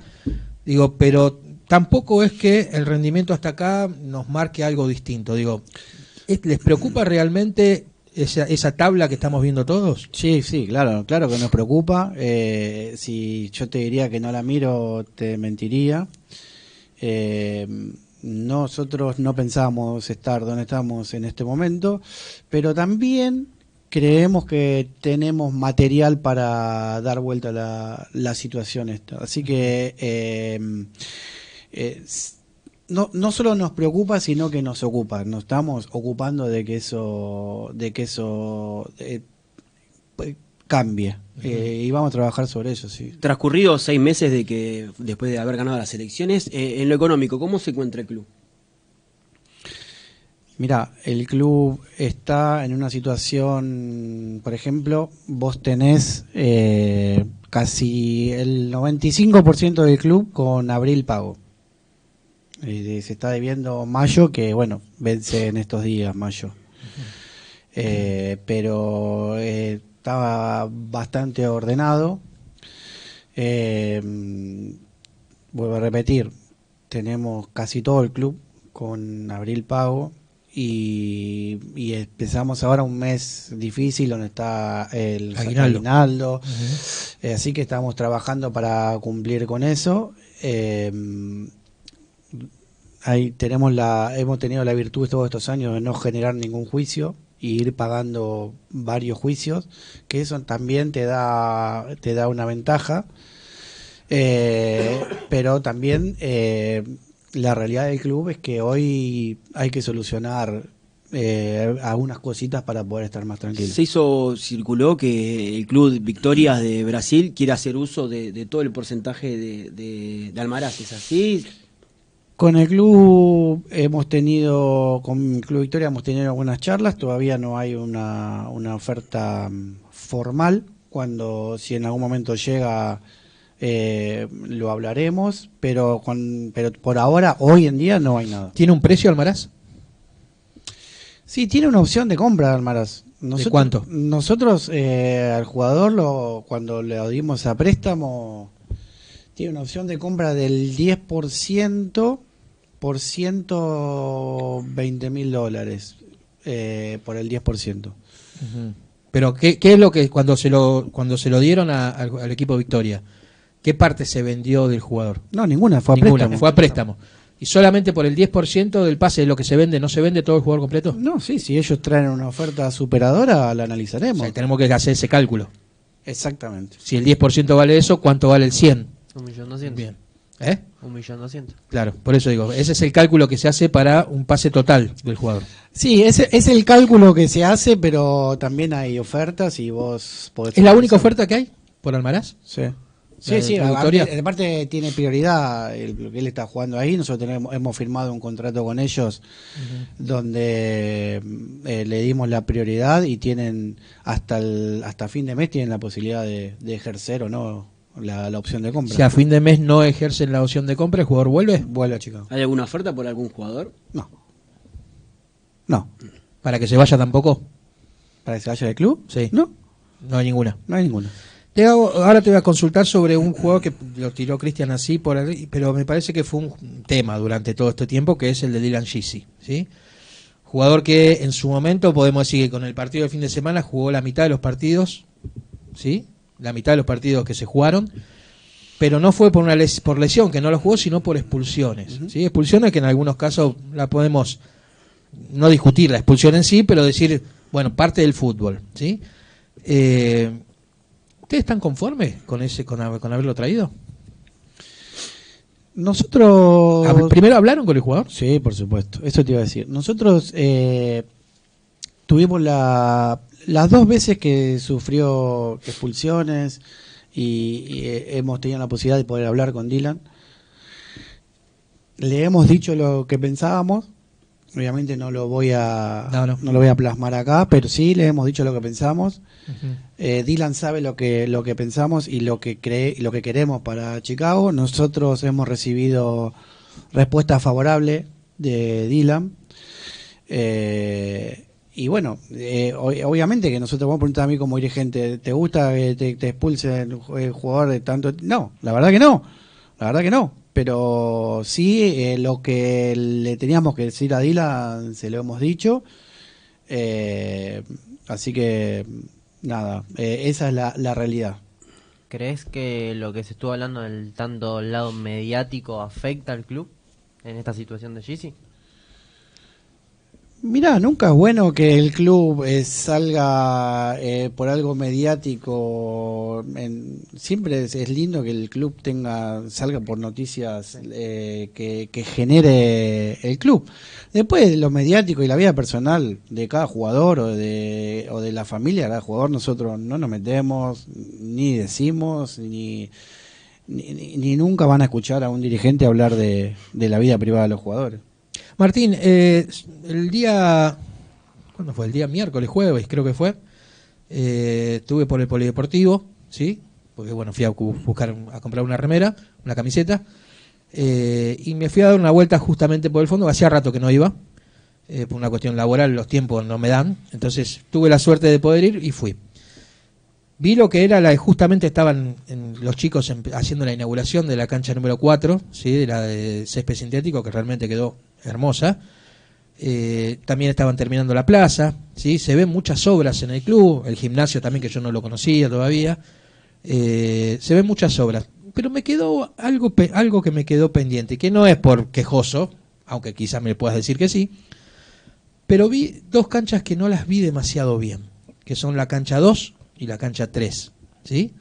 digo, pero tampoco es que el rendimiento hasta acá nos marque algo distinto. Digo, ¿les preocupa realmente esa tabla que estamos viendo todos? Sí, sí, claro que nos preocupa. Si yo te diría que no la miro, te mentiría. Nosotros no pensábamos estar donde estamos en este momento, pero también creemos que tenemos material para dar vuelta a la situación esta. Así que no solo nos preocupa, sino que nos ocupa. Nos estamos ocupando de que eso cambie. Y vamos a trabajar sobre ello, sí. Transcurridos 6 meses después de haber ganado las elecciones, en lo económico, ¿cómo se encuentra el club? Mirá, el club está en una situación, por ejemplo, vos tenés casi el 95% del club con abril pago. Se está debiendo mayo, que bueno, vence en estos días, mayo. Pero estaba bastante ordenado. Vuelvo a repetir, tenemos casi todo el club con abril pago y empezamos ahora un mes difícil donde está el aguinaldo. Así que estamos trabajando para cumplir con eso. Ahí hemos tenido la virtud todos estos años de no generar ningún juicio y ir pagando varios juicios, que eso también te da una ventaja, pero también la realidad del club es que hoy hay que solucionar algunas cositas para poder estar más tranquilos. Circuló que el club Victorias de Brasil quiere hacer uso de todo el porcentaje de Almaraz, ¿es así? Con el club con el Club Victoria hemos tenido algunas charlas, todavía no hay una oferta formal. Si en algún momento llega, lo hablaremos, pero por ahora, hoy en día, no hay nada. ¿Tiene un precio Almaraz? Sí, tiene una opción de compra de Almaraz. ¿De cuánto? Nosotros al jugador, cuando le dimos a préstamo, tiene una opción de compra del 10% por $120.000 por el 10%. Pero ¿qué es lo que cuando se lo dieron al equipo Victoria? ¿Qué parte se vendió del jugador? No, ninguna, fue a préstamo. ¿Y solamente por el 10% del pase de lo que se vende, no se vende todo el jugador completo? No, sí, si ellos traen una oferta superadora, la analizaremos. O sea, tenemos que hacer ese cálculo. Exactamente. Si el 10% vale eso, ¿cuánto vale el 100? 1.200.000. Bien. 1.200.000. Claro, por eso digo, ese es el cálculo que se hace para un pase total del jugador. Sí, ese es el cálculo que se hace, pero también hay ofertas y vos podés... ¿Es la única oferta que hay por Almaraz? Sí. Sí, Sí, aparte tiene prioridad lo que él está jugando ahí. Nosotros hemos firmado un contrato con ellos donde le dimos la prioridad y tienen hasta fin de mes tienen la posibilidad de ejercer o no la opción de compra. Si a fin de mes no ejercen la opción de compra, ¿el jugador vuelve? Vuelve a Chicago. ¿Hay alguna oferta por algún jugador? No. ¿Para que se vaya tampoco? ¿Para que se vaya del club? Sí. No hay ninguna. No hay ninguna. Ahora te voy a consultar sobre un jugador que lo tiró Cristian así, pero me parece que fue un tema durante todo este tiempo, que es el de Dylan Gisi, ¿sí? Jugador que en su momento, podemos decir que con el partido del fin de semana jugó la mitad de los partidos, ¿sí? La mitad de los partidos que se jugaron, pero no fue por lesión, que no lo jugó, sino por expulsiones, ¿sí? Expulsiones que en algunos casos la podemos no discutir la expulsión en sí, pero decir, bueno, parte del fútbol, ¿sí? ¿Ustedes están conformes con haberlo traído? Nosotros... ¿Primero hablaron con el jugador? Sí, por supuesto. Eso te iba a decir. Nosotros tuvimos las 2 veces que sufrió expulsiones y hemos tenido la posibilidad de poder hablar con Dylan. Le hemos dicho lo que pensábamos obviamente no lo voy a No. lo voy a plasmar acá, pero sí le hemos dicho lo que pensamos. Dylan sabe lo que pensamos y lo que queremos para Chicago. Nosotros hemos recibido respuesta favorable de Dylan. Y bueno, obviamente que nosotros vamos a preguntar a mí como dirigente, ¿te gusta que te expulse el jugador de tanto? No, la verdad que no. Pero sí, lo que le teníamos que decir a Dylan se lo hemos dicho. Así que nada, esa es la realidad. ¿Crees que lo que se estuvo hablando del tanto lado mediático afecta al club en esta situación de Gizzi? Mirá, nunca es bueno que el club salga por algo mediático. Siempre es lindo que el club salga por noticias que genere el club. Después, lo mediático y la vida personal de cada jugador o de la familia de cada jugador, nosotros no nos metemos, ni decimos, ni nunca van a escuchar a un dirigente hablar de la vida privada de los jugadores. Martín, el día... ¿Cuándo fue? El día miércoles, jueves, creo que fue. Estuve por el polideportivo, ¿sí? Porque bueno, fui a comprar una remera, una camiseta. Y me fui a dar una vuelta justamente por el fondo. Hacía rato que no iba. Por una cuestión laboral, los tiempos no me dan. Entonces tuve la suerte de poder ir y fui. Vi lo que era justamente estaban los chicos haciendo la inauguración de la cancha número 4, ¿sí? De la de césped sintético, que realmente quedó hermosa. También estaban terminando la plaza, ¿sí? Se ven muchas obras en el club, el gimnasio también, que yo no lo conocía todavía. Se ven muchas obras, pero me quedó algo que me quedó pendiente, que no es por quejoso, aunque quizás me puedas decir que sí, pero vi dos canchas que no las vi demasiado bien, que son la cancha 2 y la cancha 3, ¿sí?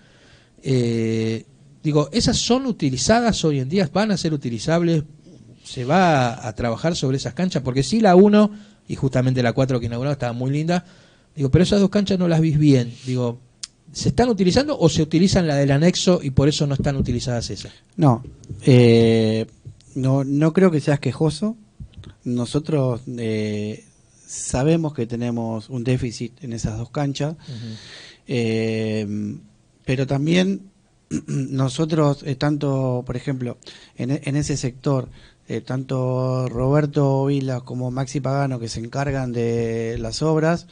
Digo, ¿esas son utilizadas hoy en día? ¿Van a ser utilizables? ¿Se va a trabajar sobre esas canchas? Porque sí, la 1 y justamente la 4 que inauguramos estaba muy linda. Digo, pero esas dos canchas no las vi bien. Digo, ¿se están utilizando o se utilizan la del anexo y por eso no están utilizadas esas? No, no creo que seas quejoso. Nosotros sabemos que tenemos un déficit en esas dos canchas. Pero también nosotros, tanto, por ejemplo, en ese sector, tanto Roberto Vila como Maxi Pagano, que se encargan de las obras,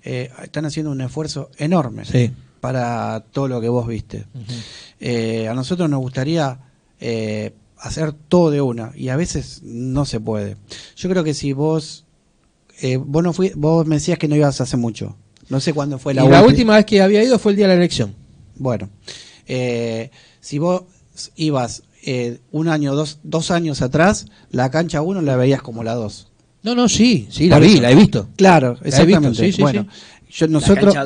están haciendo un esfuerzo enorme, sí, para todo lo que vos viste. A nosotros nos gustaría hacer todo de una, y a veces no se puede. Yo creo que si vos vos me decías que no ibas hace mucho. No sé cuándo fue la última vez que había ido fue el día de la elección. Bueno, si vos ibas un año, dos años atrás, la cancha 1 la veías como la 2. No, sí, la vi, la he visto. Claro, exactamente. Visto, sí, bueno, sí.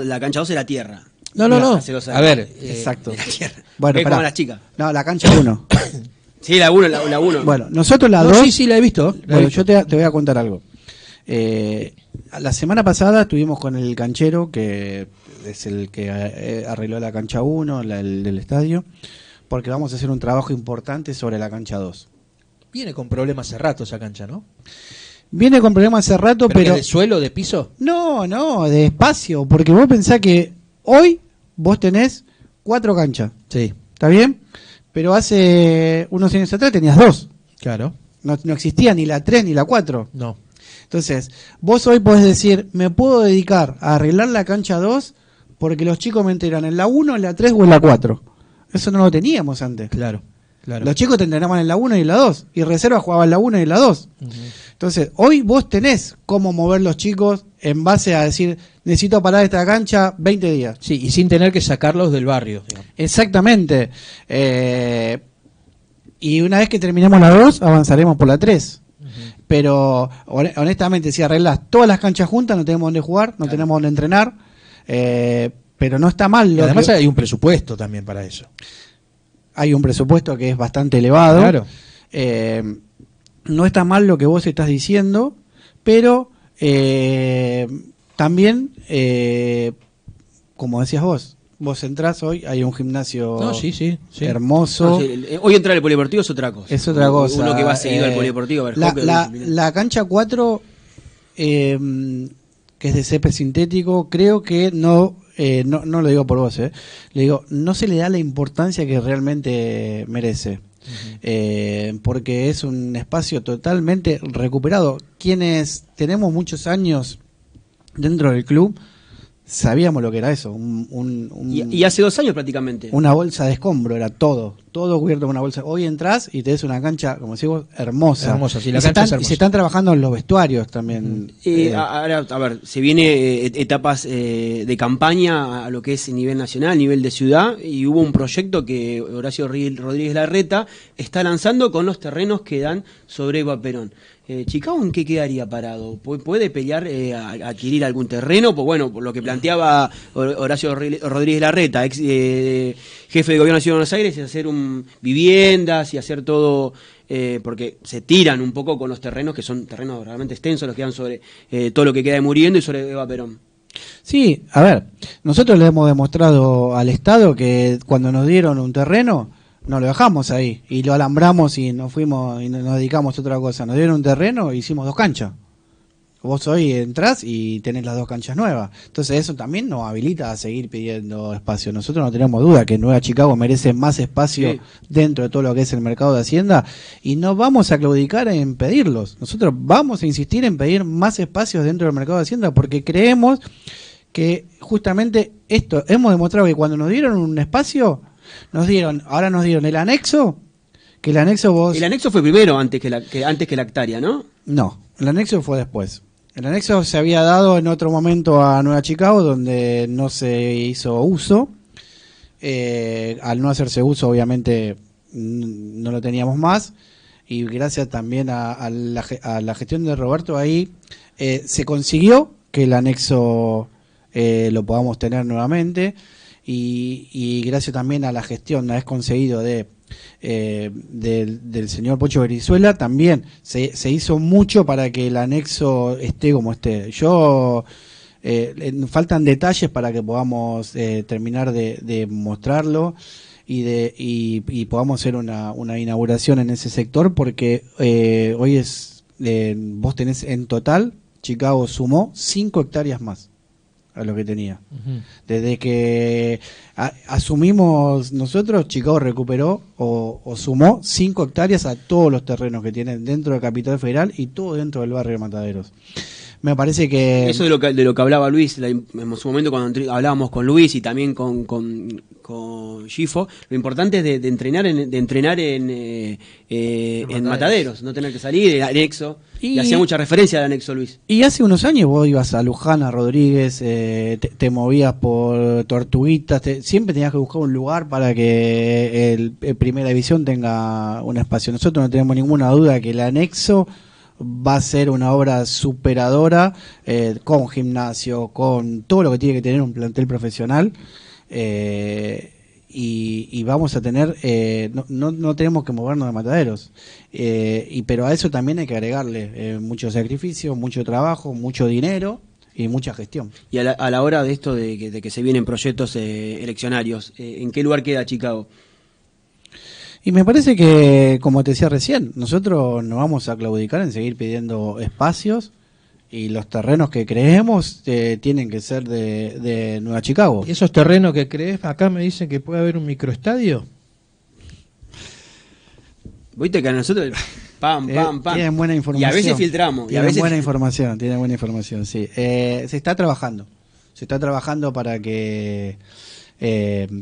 La cancha 2 era tierra. No. A ver, exacto. Bueno, como las chicas. No, la cancha 1. Sí, la 1. Bueno, nosotros la 2. Sí, la he visto. Yo te voy a contar algo. La semana pasada estuvimos con el canchero, que es el que arregló la cancha 1, el del estadio, porque vamos a hacer un trabajo importante sobre la cancha 2. Viene con problemas hace rato esa cancha, ¿no? Viene con problemas hace rato, pero ¿de suelo, de piso? No, de espacio, porque vos pensás que hoy vos tenés 4 canchas. Sí. ¿Está bien? Pero hace unos años atrás tenías 2. Claro. No existía ni la 3 ni la 4. No. Entonces, vos hoy podés decir, me puedo dedicar a arreglar la cancha 2 porque los chicos me entrenan en la 1, en la 3 o en la 4. Eso no lo teníamos antes. Claro. Los chicos te entrenaban en la 1 y en la 2. Y reserva jugaba en la 1 y en la 2. Entonces, hoy vos tenés cómo mover los chicos en base a decir, necesito parar esta cancha 20 días. Sí, y sin tener que sacarlos del barrio. Digamos. Exactamente. Y una vez que terminemos la 2, avanzaremos por la 3. Pero honestamente, si arreglás todas las canchas juntas, no tenemos dónde jugar, no tenemos dónde entrenar, pero no está mal. Y además hay un presupuesto también para eso. Hay un presupuesto que es bastante elevado. Claro. No está mal lo que vos estás diciendo, pero también, como decías vos entrás hoy, hay un gimnasio hermoso. Hoy entrar al polideportivo es otra cosa. Es otra cosa. Uno que va seguido al polideportivo a ver la cancha 4 que es de césped sintético, creo que no lo digo por vos, le digo, no se le da la importancia que realmente merece. Porque es un espacio totalmente recuperado. Quienes tenemos muchos años dentro del club sabíamos lo que era eso, y hace 2 años prácticamente. Una bolsa de escombro, era todo cubierto con una bolsa. Hoy entras y te ves una cancha, como decimos, hermosa. Sí, la cancha es hermosa. Y se están trabajando en los vestuarios también. Ahora, a ver, se viene etapas de campaña a lo que es nivel nacional, nivel de ciudad, y hubo un proyecto que Horacio Rodríguez Larreta está lanzando con los terrenos que dan sobre Eva Perón. ¿Chicago en qué quedaría parado? ¿Puede pelear a adquirir algún terreno? Pues bueno, por lo que planteaba Horacio Rodríguez Larreta, ex jefe de gobierno de la Ciudad de Buenos Aires, es hacer viviendas y hacer todo, porque se tiran un poco con los terrenos, que son terrenos realmente extensos, los que dan sobre todo lo que queda de Muriendo y sobre Eva Perón. Sí, a ver, nosotros le hemos demostrado al Estado que cuando nos dieron un terreno, no lo dejamos ahí y lo alambramos y nos fuimos y nos dedicamos a otra cosa. Nos dieron un terreno e hicimos 2 canchas. Vos hoy entrás y tenés las 2 canchas nuevas. Entonces eso también nos habilita a seguir pidiendo espacio. Nosotros no tenemos duda que Nueva Chicago merece más espacio dentro de todo lo que es el mercado de Hacienda y no vamos a claudicar en pedirlos. Nosotros vamos a insistir en pedir más espacios dentro del mercado de Hacienda porque creemos que justamente esto, hemos demostrado que cuando nos dieron un espacio, ahora nos dieron el anexo, que el anexo El anexo fue primero antes que la hectárea, ¿no? No, el anexo fue después. El anexo se había dado en otro momento a Nueva Chicago, donde no se hizo uso. Al no hacerse uso, obviamente, no lo teníamos más. Y gracias también a la gestión de Roberto ahí, se consiguió que el anexo lo podamos tener nuevamente. Y gracias también a la gestión, una vez conseguido del señor Pocho Brizuela, también se hizo mucho para que el anexo esté como esté. Faltan detalles para que podamos terminar de mostrarlo y podamos hacer una inauguración en ese sector, porque hoy vos tenés en total, Chicago sumó 5 hectáreas más a lo que tenía. Desde que asumimos nosotros, Chicago recuperó o sumó 5 hectáreas a todos los terrenos que tienen dentro de Capital Federal y todo dentro del barrio de Mataderos. Me parece que... Eso de lo que hablaba Luis, en su momento cuando hablábamos con Luis y también con Gifo, lo importante es de entrenar en Mataderos, no tener que salir, el anexo. Y hacía mucha referencia al anexo, Luis. Y hace unos años vos ibas a Luján, a Rodríguez, te movías por Tortuguitas, siempre tenías que buscar un lugar para que el Primera División tenga un espacio. Nosotros no tenemos ninguna duda que el anexo va a ser una obra superadora, con gimnasio, con todo lo que tiene que tener un plantel profesional, y vamos a tener, no tenemos que movernos de Mataderos, pero a eso también hay que agregarle mucho sacrificio, mucho trabajo, mucho dinero y mucha gestión. Y a la hora de esto de que se vienen proyectos eleccionarios, ¿en qué lugar queda Chicago? Y me parece que, como te decía recién, nosotros no vamos a claudicar en seguir pidiendo espacios, y los terrenos que creemos tienen que ser de Nueva Chicago. ¿Y esos terrenos que crees? Acá me dicen que puede haber un microestadio. Viste que a nosotros pam. Tienen buena información. Y a veces filtramos. Tienen buena información, sí. Se está trabajando para que...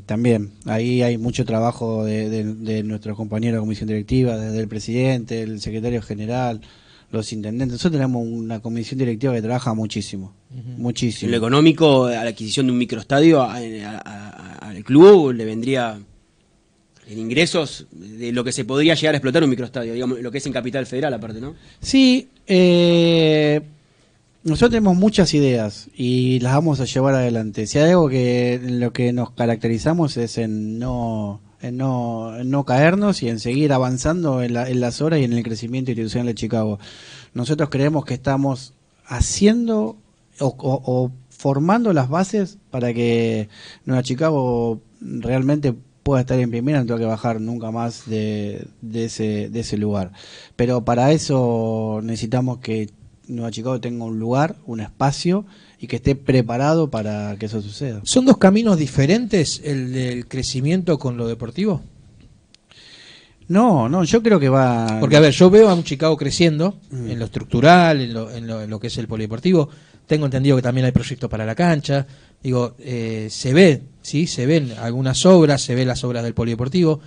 también ahí hay mucho trabajo de nuestros compañeros de comisión directiva, desde el presidente, el secretario general, los intendentes. Nosotros tenemos una comisión directiva que trabaja muchísimo. En lo económico, a la adquisición de un microestadio al club le vendría en ingresos de lo que se podría llegar a explotar un microestadio, digamos, lo que es en Capital Federal aparte, ¿no? Sí, nosotros tenemos muchas ideas y las vamos a llevar adelante. Si hay algo que en lo que nos caracterizamos es en no caernos y en seguir avanzando en las horas y en el crecimiento institucional de Chicago. Nosotros creemos que estamos haciendo o formando las bases para que Nueva Chicago realmente pueda estar en primera, no tengo que bajar nunca más de ese lugar. Pero para eso necesitamos que Nueva Chicago tenga un lugar, un espacio y que esté preparado para que eso suceda. ¿Son dos caminos diferentes el del crecimiento con lo deportivo? No, yo creo que va... Porque, a ver, yo veo a un Chicago creciendo en lo estructural, en lo que es el polideportivo. Tengo entendido que también hay proyectos para la cancha. Digo, se ve, ¿sí? Se ven algunas obras, se ven las obras del polideportivo.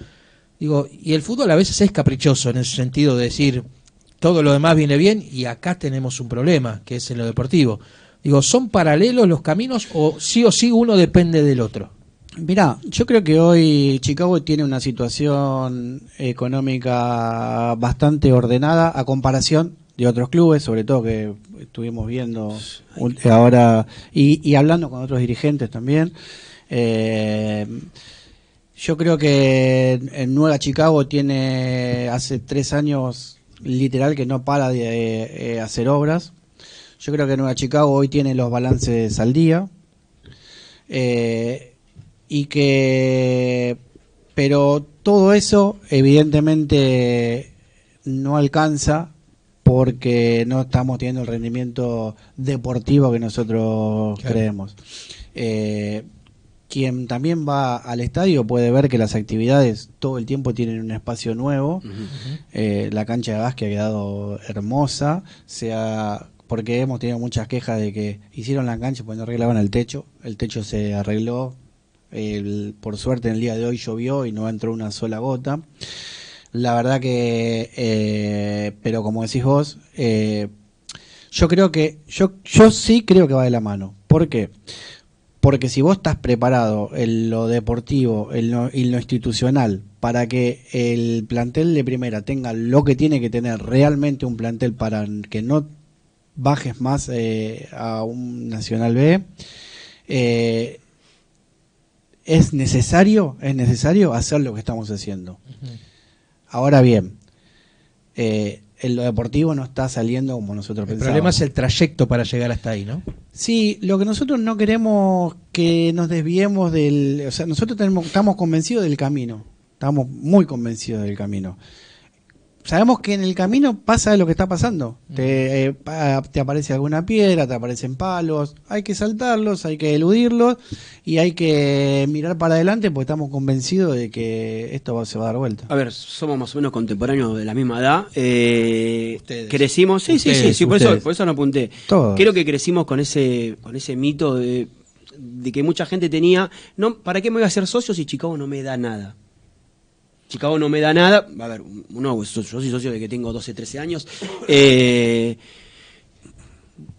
Digo, y el fútbol a veces es caprichoso en ese sentido de decir, todo lo demás viene bien y acá tenemos un problema, que es en lo deportivo. Digo, ¿son paralelos los caminos o sí uno depende del otro? Mirá, yo creo que hoy Chicago tiene una situación económica bastante ordenada a comparación de otros clubes, sobre todo que estuvimos viendo ahora y hablando con otros dirigentes también. Yo creo que en Nueva Chicago tiene hace 3 años literal que no para de hacer obras. Yo creo que Nueva Chicago hoy tiene los balances al día. Pero todo eso evidentemente no alcanza porque no estamos teniendo el rendimiento deportivo que nosotros creemos. Quien también va al estadio puede ver que las actividades todo el tiempo tienen un espacio nuevo. La cancha de básquet ha quedado hermosa, porque hemos tenido muchas quejas de que hicieron la cancha porque no arreglaban el techo se arregló. Por suerte en el día de hoy llovió y no entró una sola gota. La verdad que pero como decís vos, yo creo que yo sí creo que va de la mano. ¿Por qué? Porque si vos estás preparado en lo deportivo, en lo institucional, para que el plantel de primera tenga lo que tiene que tener realmente un plantel para que no bajes más a un Nacional B, es necesario hacer lo que estamos haciendo. Ahora bien, en lo deportivo no está saliendo como nosotros pensábamos. El problema es el trayecto para llegar hasta ahí, ¿no? Sí, lo que nosotros no queremos que nos desviemos o sea, nosotros estamos convencidos del camino, estamos muy convencidos del camino. Sabemos que en el camino pasa lo que está pasando. Te aparece alguna piedra, te aparecen palos, hay que saltarlos, hay que eludirlos y hay que mirar para adelante porque estamos convencidos de que esto se va a dar vuelta. A ver, somos más o menos contemporáneos de la misma edad. Crecimos, sí, por eso no apunté. Todos. Creo que crecimos con ese mito de que mucha gente tenía, no, ¿para qué me voy a hacer socio si Chicago no me da nada? Chicago no me da nada. A ver, yo soy socio de que tengo 12, 13 años.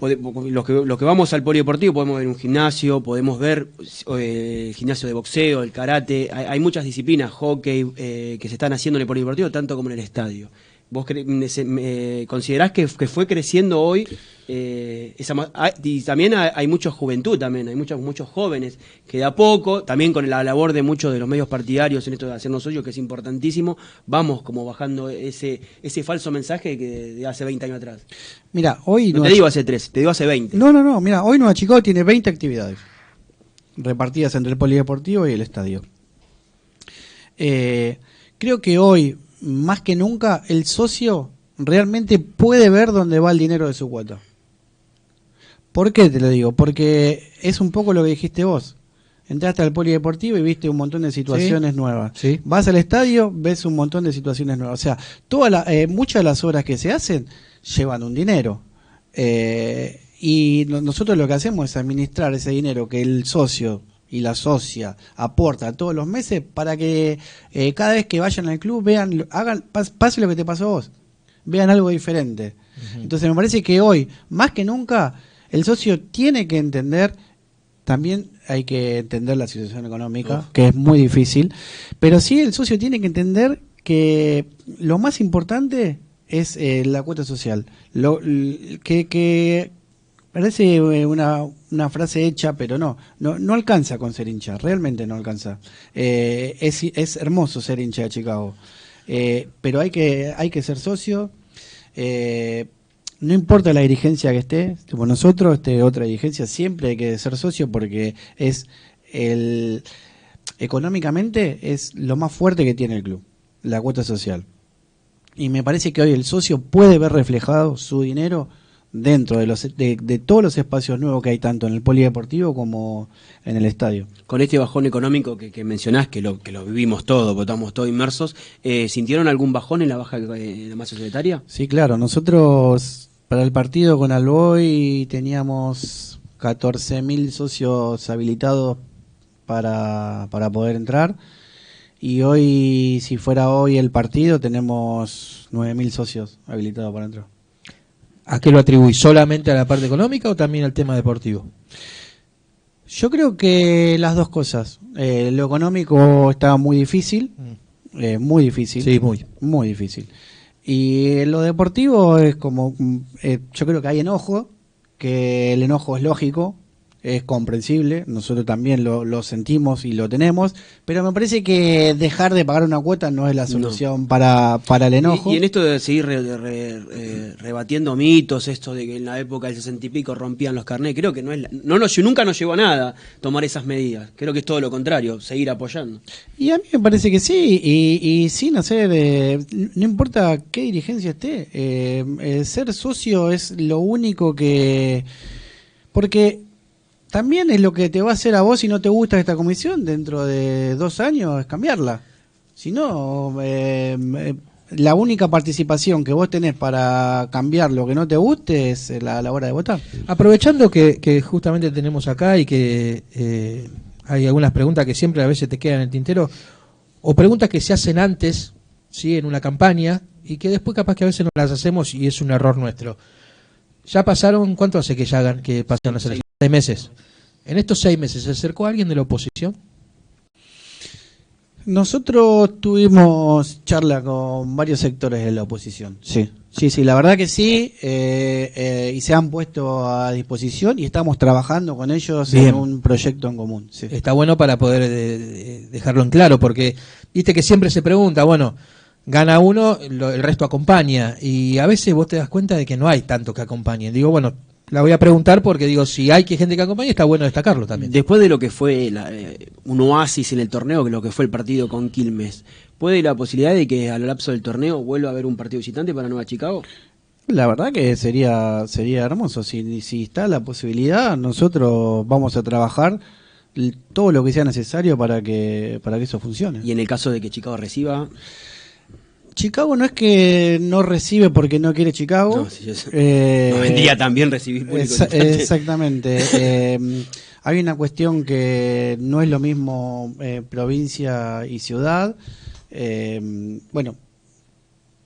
Los que vamos al polideportivo podemos ver un gimnasio, podemos ver el gimnasio de boxeo, el karate. Hay muchas disciplinas, hockey, que se están haciendo en el polideportivo, tanto como en el estadio. ¿Vos considerás que fue creciendo hoy y también hay mucha juventud, también hay muchos jóvenes que de a poco, también con la labor de muchos de los medios partidarios en esto de hacernos socios, que es importantísimo, vamos como bajando ese falso mensaje de hace 20 años atrás? Mira, hoy no te digo hace 3, te digo hace 20. No, mira, hoy Nueva Chicago tiene 20 actividades repartidas entre el polideportivo y el estadio. Creo que hoy más que nunca el socio realmente puede ver dónde va el dinero de su cuota. ¿Por qué te lo digo? Porque es un poco lo que dijiste vos. Entraste al polideportivo y viste un montón de situaciones nuevas. Sí. Vas al estadio, ves un montón de situaciones nuevas. O sea, muchas de las obras que se hacen llevan un dinero. Y nosotros lo que hacemos es administrar ese dinero que el socio y la socia aporta todos los meses para que cada vez que vayan al club vean, pase lo que te pasó a vos, vean algo diferente. Entonces me parece que hoy, más que nunca, el socio tiene que entender, también hay que entender la situación económica, que es muy difícil, pero sí el socio tiene que entender que lo más importante es la cuota social. Que parece una frase hecha, pero no alcanza con ser hincha, realmente no alcanza. Es hermoso ser hincha de Chicago, pero hay que ser socio. No importa la dirigencia que esté, como nosotros, otra dirigencia, siempre hay que ser socio porque económicamente es lo más fuerte que tiene el club, la cuota social. Y me parece que hoy el socio puede ver reflejado su dinero dentro de todos los espacios nuevos que hay tanto en el polideportivo como en el estadio. Con este bajón económico que mencionás, que lo vivimos todos, porque estamos todos inmersos, ¿sintieron algún bajón en la baja de la masa societaria? Sí, claro, nosotros para el partido con Alboy teníamos 14.000 socios habilitados para poder entrar, y hoy, si fuera hoy el partido, tenemos 9.000 socios habilitados para entrar. ¿A qué lo atribuís? ¿Solamente a la parte económica o también al tema deportivo? Yo creo que las dos cosas. Lo económico estaba muy difícil, muy difícil. Sí, muy difícil. Y lo deportivo es como, yo creo que hay enojo, que el enojo es lógico, es comprensible, nosotros también lo sentimos y lo tenemos, pero me parece que dejar de pagar una cuota no es la solución para el enojo. Y en esto de seguir rebatiendo mitos, esto de que en la época del 60 y pico rompían los carnés, creo que nunca nos llevó a nada tomar esas medidas. Creo que es todo lo contrario, seguir apoyando. Y a mí me parece que sí, y sin hacer, no importa qué dirigencia esté, ser socio es lo único que... Porque también es lo que te va a hacer a vos, si no te gusta esta comisión, dentro de 2 años, es cambiarla. Si no, la única participación que vos tenés para cambiar lo que no te guste es la hora de votar. Aprovechando que justamente tenemos acá y que hay algunas preguntas que siempre a veces te quedan en el tintero, o preguntas que se hacen antes, ¿sí?, en una campaña, y que después capaz que a veces no las hacemos y es un error nuestro. Ya pasaron, ¿cuánto hace que pasaron las elecciones? 6 meses. En estos 6 meses, ¿se acercó alguien de la oposición? Nosotros tuvimos charla con varios sectores de la oposición. Sí, la verdad que sí, y se han puesto a disposición y estamos trabajando con ellos en un proyecto en común. Sí. Está bueno para poder dejarlo en claro, porque viste que siempre se pregunta, bueno, gana uno, el resto acompaña, y a veces vos te das cuenta de que no hay tanto que acompañen. Digo, bueno, la voy a preguntar porque digo, si hay gente que acompañe, está bueno destacarlo también. Después de lo que fue un oasis en el torneo, que lo que fue el partido con Quilmes, ¿puede la posibilidad de que a lo lapso del torneo vuelva a haber un partido visitante para Nueva Chicago? La verdad que sería hermoso. Si está la posibilidad, nosotros vamos a trabajar todo lo que sea necesario para que eso funcione. Y en el caso de que Chicago reciba... Chicago no es que no recibe porque no quiere Chicago. No, sí, no vendría también recibir público. Exactamente. Hay una cuestión que no es lo mismo provincia y ciudad. Bueno,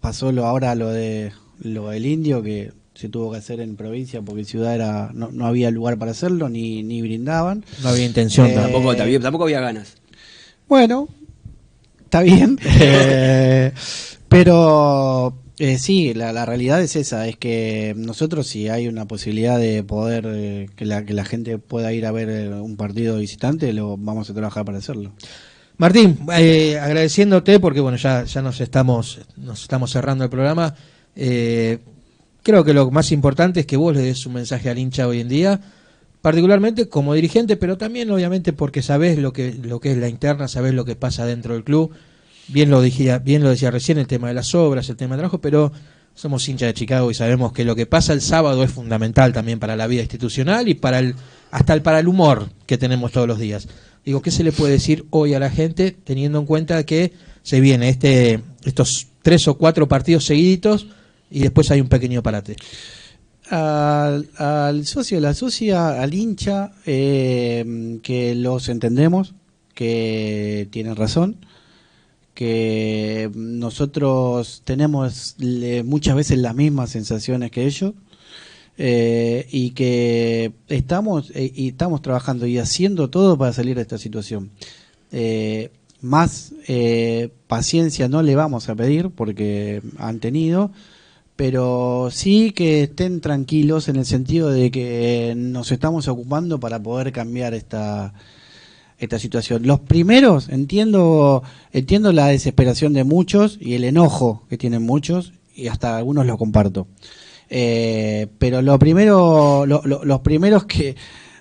pasó ahora lo del Indio, que se tuvo que hacer en provincia porque en ciudad no había lugar para hacerlo, ni brindaban. No había intención. Tampoco había ganas. Bueno, está bien. Pero sí, la realidad es esa, es que nosotros, si hay una posibilidad de poder que la gente pueda ir a ver un partido visitante, lo vamos a trabajar para hacerlo. Martín, agradeciéndote porque bueno, ya nos estamos cerrando el programa. Creo que lo más importante es que vos le des un mensaje al hincha hoy en día, particularmente como dirigente, pero también obviamente porque sabés lo que es la interna, sabés lo que pasa dentro del club. Bien lo decía recién, el tema de las obras, el tema del trabajo, pero somos hinchas de Chicago y sabemos que lo que pasa el sábado es fundamental también para la vida institucional y para el humor que tenemos todos los días. Digo, ¿qué se le puede decir hoy a la gente teniendo en cuenta que se viene estos 3 o 4 partidos seguiditos y después hay un pequeño parate? Al socio, la socia, al hincha, que los entendemos, que tienen razón, que nosotros tenemos muchas veces las mismas sensaciones que ellos, y que estamos trabajando y haciendo todo para salir de esta situación. Más paciencia no le vamos a pedir porque han tenido, pero sí que estén tranquilos en el sentido de que nos estamos ocupando para poder cambiar esta situación. Los primeros, entiendo la desesperación de muchos y el enojo que tienen muchos, y hasta algunos lo comparto. Pero los primeros que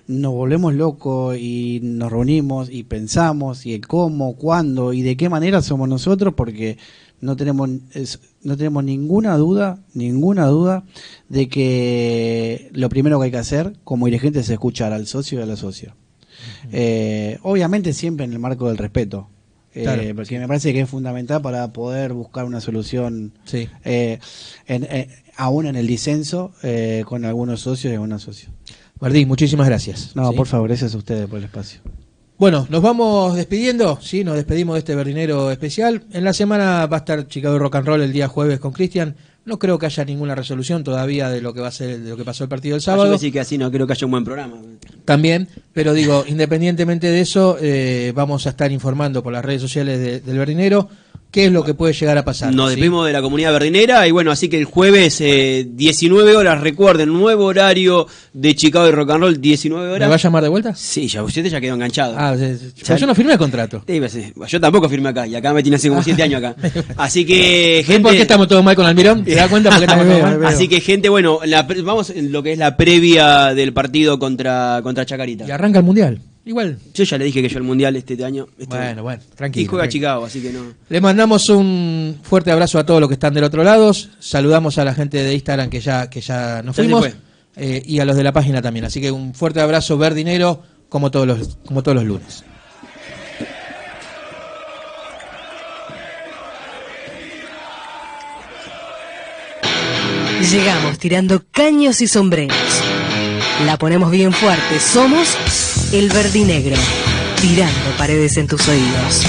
nos volvemos locos y nos reunimos y pensamos y el cómo, cuándo y de qué manera somos nosotros, porque no tenemos ninguna duda de que lo primero que hay que hacer como dirigente es escuchar al socio y a la socia. Obviamente siempre en el marco del respeto. Claro, porque me parece que es fundamental para poder buscar una solución, Sí. Aún en el disenso, con algunos socios y algunas socios. Martín, muchísimas gracias. No, ¿Sí? por favor, gracias a ustedes por el espacio. Bueno, nos vamos despidiendo, sí, nos despedimos de este verdinero especial. En la semana va a estar Chicago Rock and Roll el día jueves con Cristian. No creo que haya ninguna resolución todavía de lo que va a ser, de lo que pasó el partido del Yo sábado. voy a decir que así no creo que haya un buen programa. También, pero digo, independientemente de eso, vamos a estar informando por las redes sociales del verdinero qué es lo que puede llegar a pasar. Nos ¿sí? despedimos de la comunidad verdinera y bueno, así que el jueves 19 horas, recuerden, nuevo horario de Chicago y Rock and Roll, 19 ¿Me horas. va a llamar de vuelta? Sí, ya usted ya quedó enganchado. Pues yo no firmé el contrato. Sí, pues, yo tampoco firmé acá y acá me tiene hace como 7 años acá. Así que, ¿Ven por qué estamos todos mal con Almirón? ¿Te das cuenta por qué estamos todos mal? Así que gente, bueno, vamos en lo que es la previa del partido contra Chacarita. Y arranca el Mundial. Igual. Yo ya le dije que yo el Mundial este año. Bueno, tranquilo. Y juega tranquilo. Chicago, así que no. Le mandamos un fuerte abrazo a todos los que están del otro lado. Saludamos a la gente de Instagram que ya nos Ya se fuimos. fue. Y a los de la página también. Así que un fuerte abrazo verdinero como todos los lunes. Llegamos tirando caños y sombreros. La ponemos bien fuerte. Somos el verdinegro. Tirando paredes en tus oídos.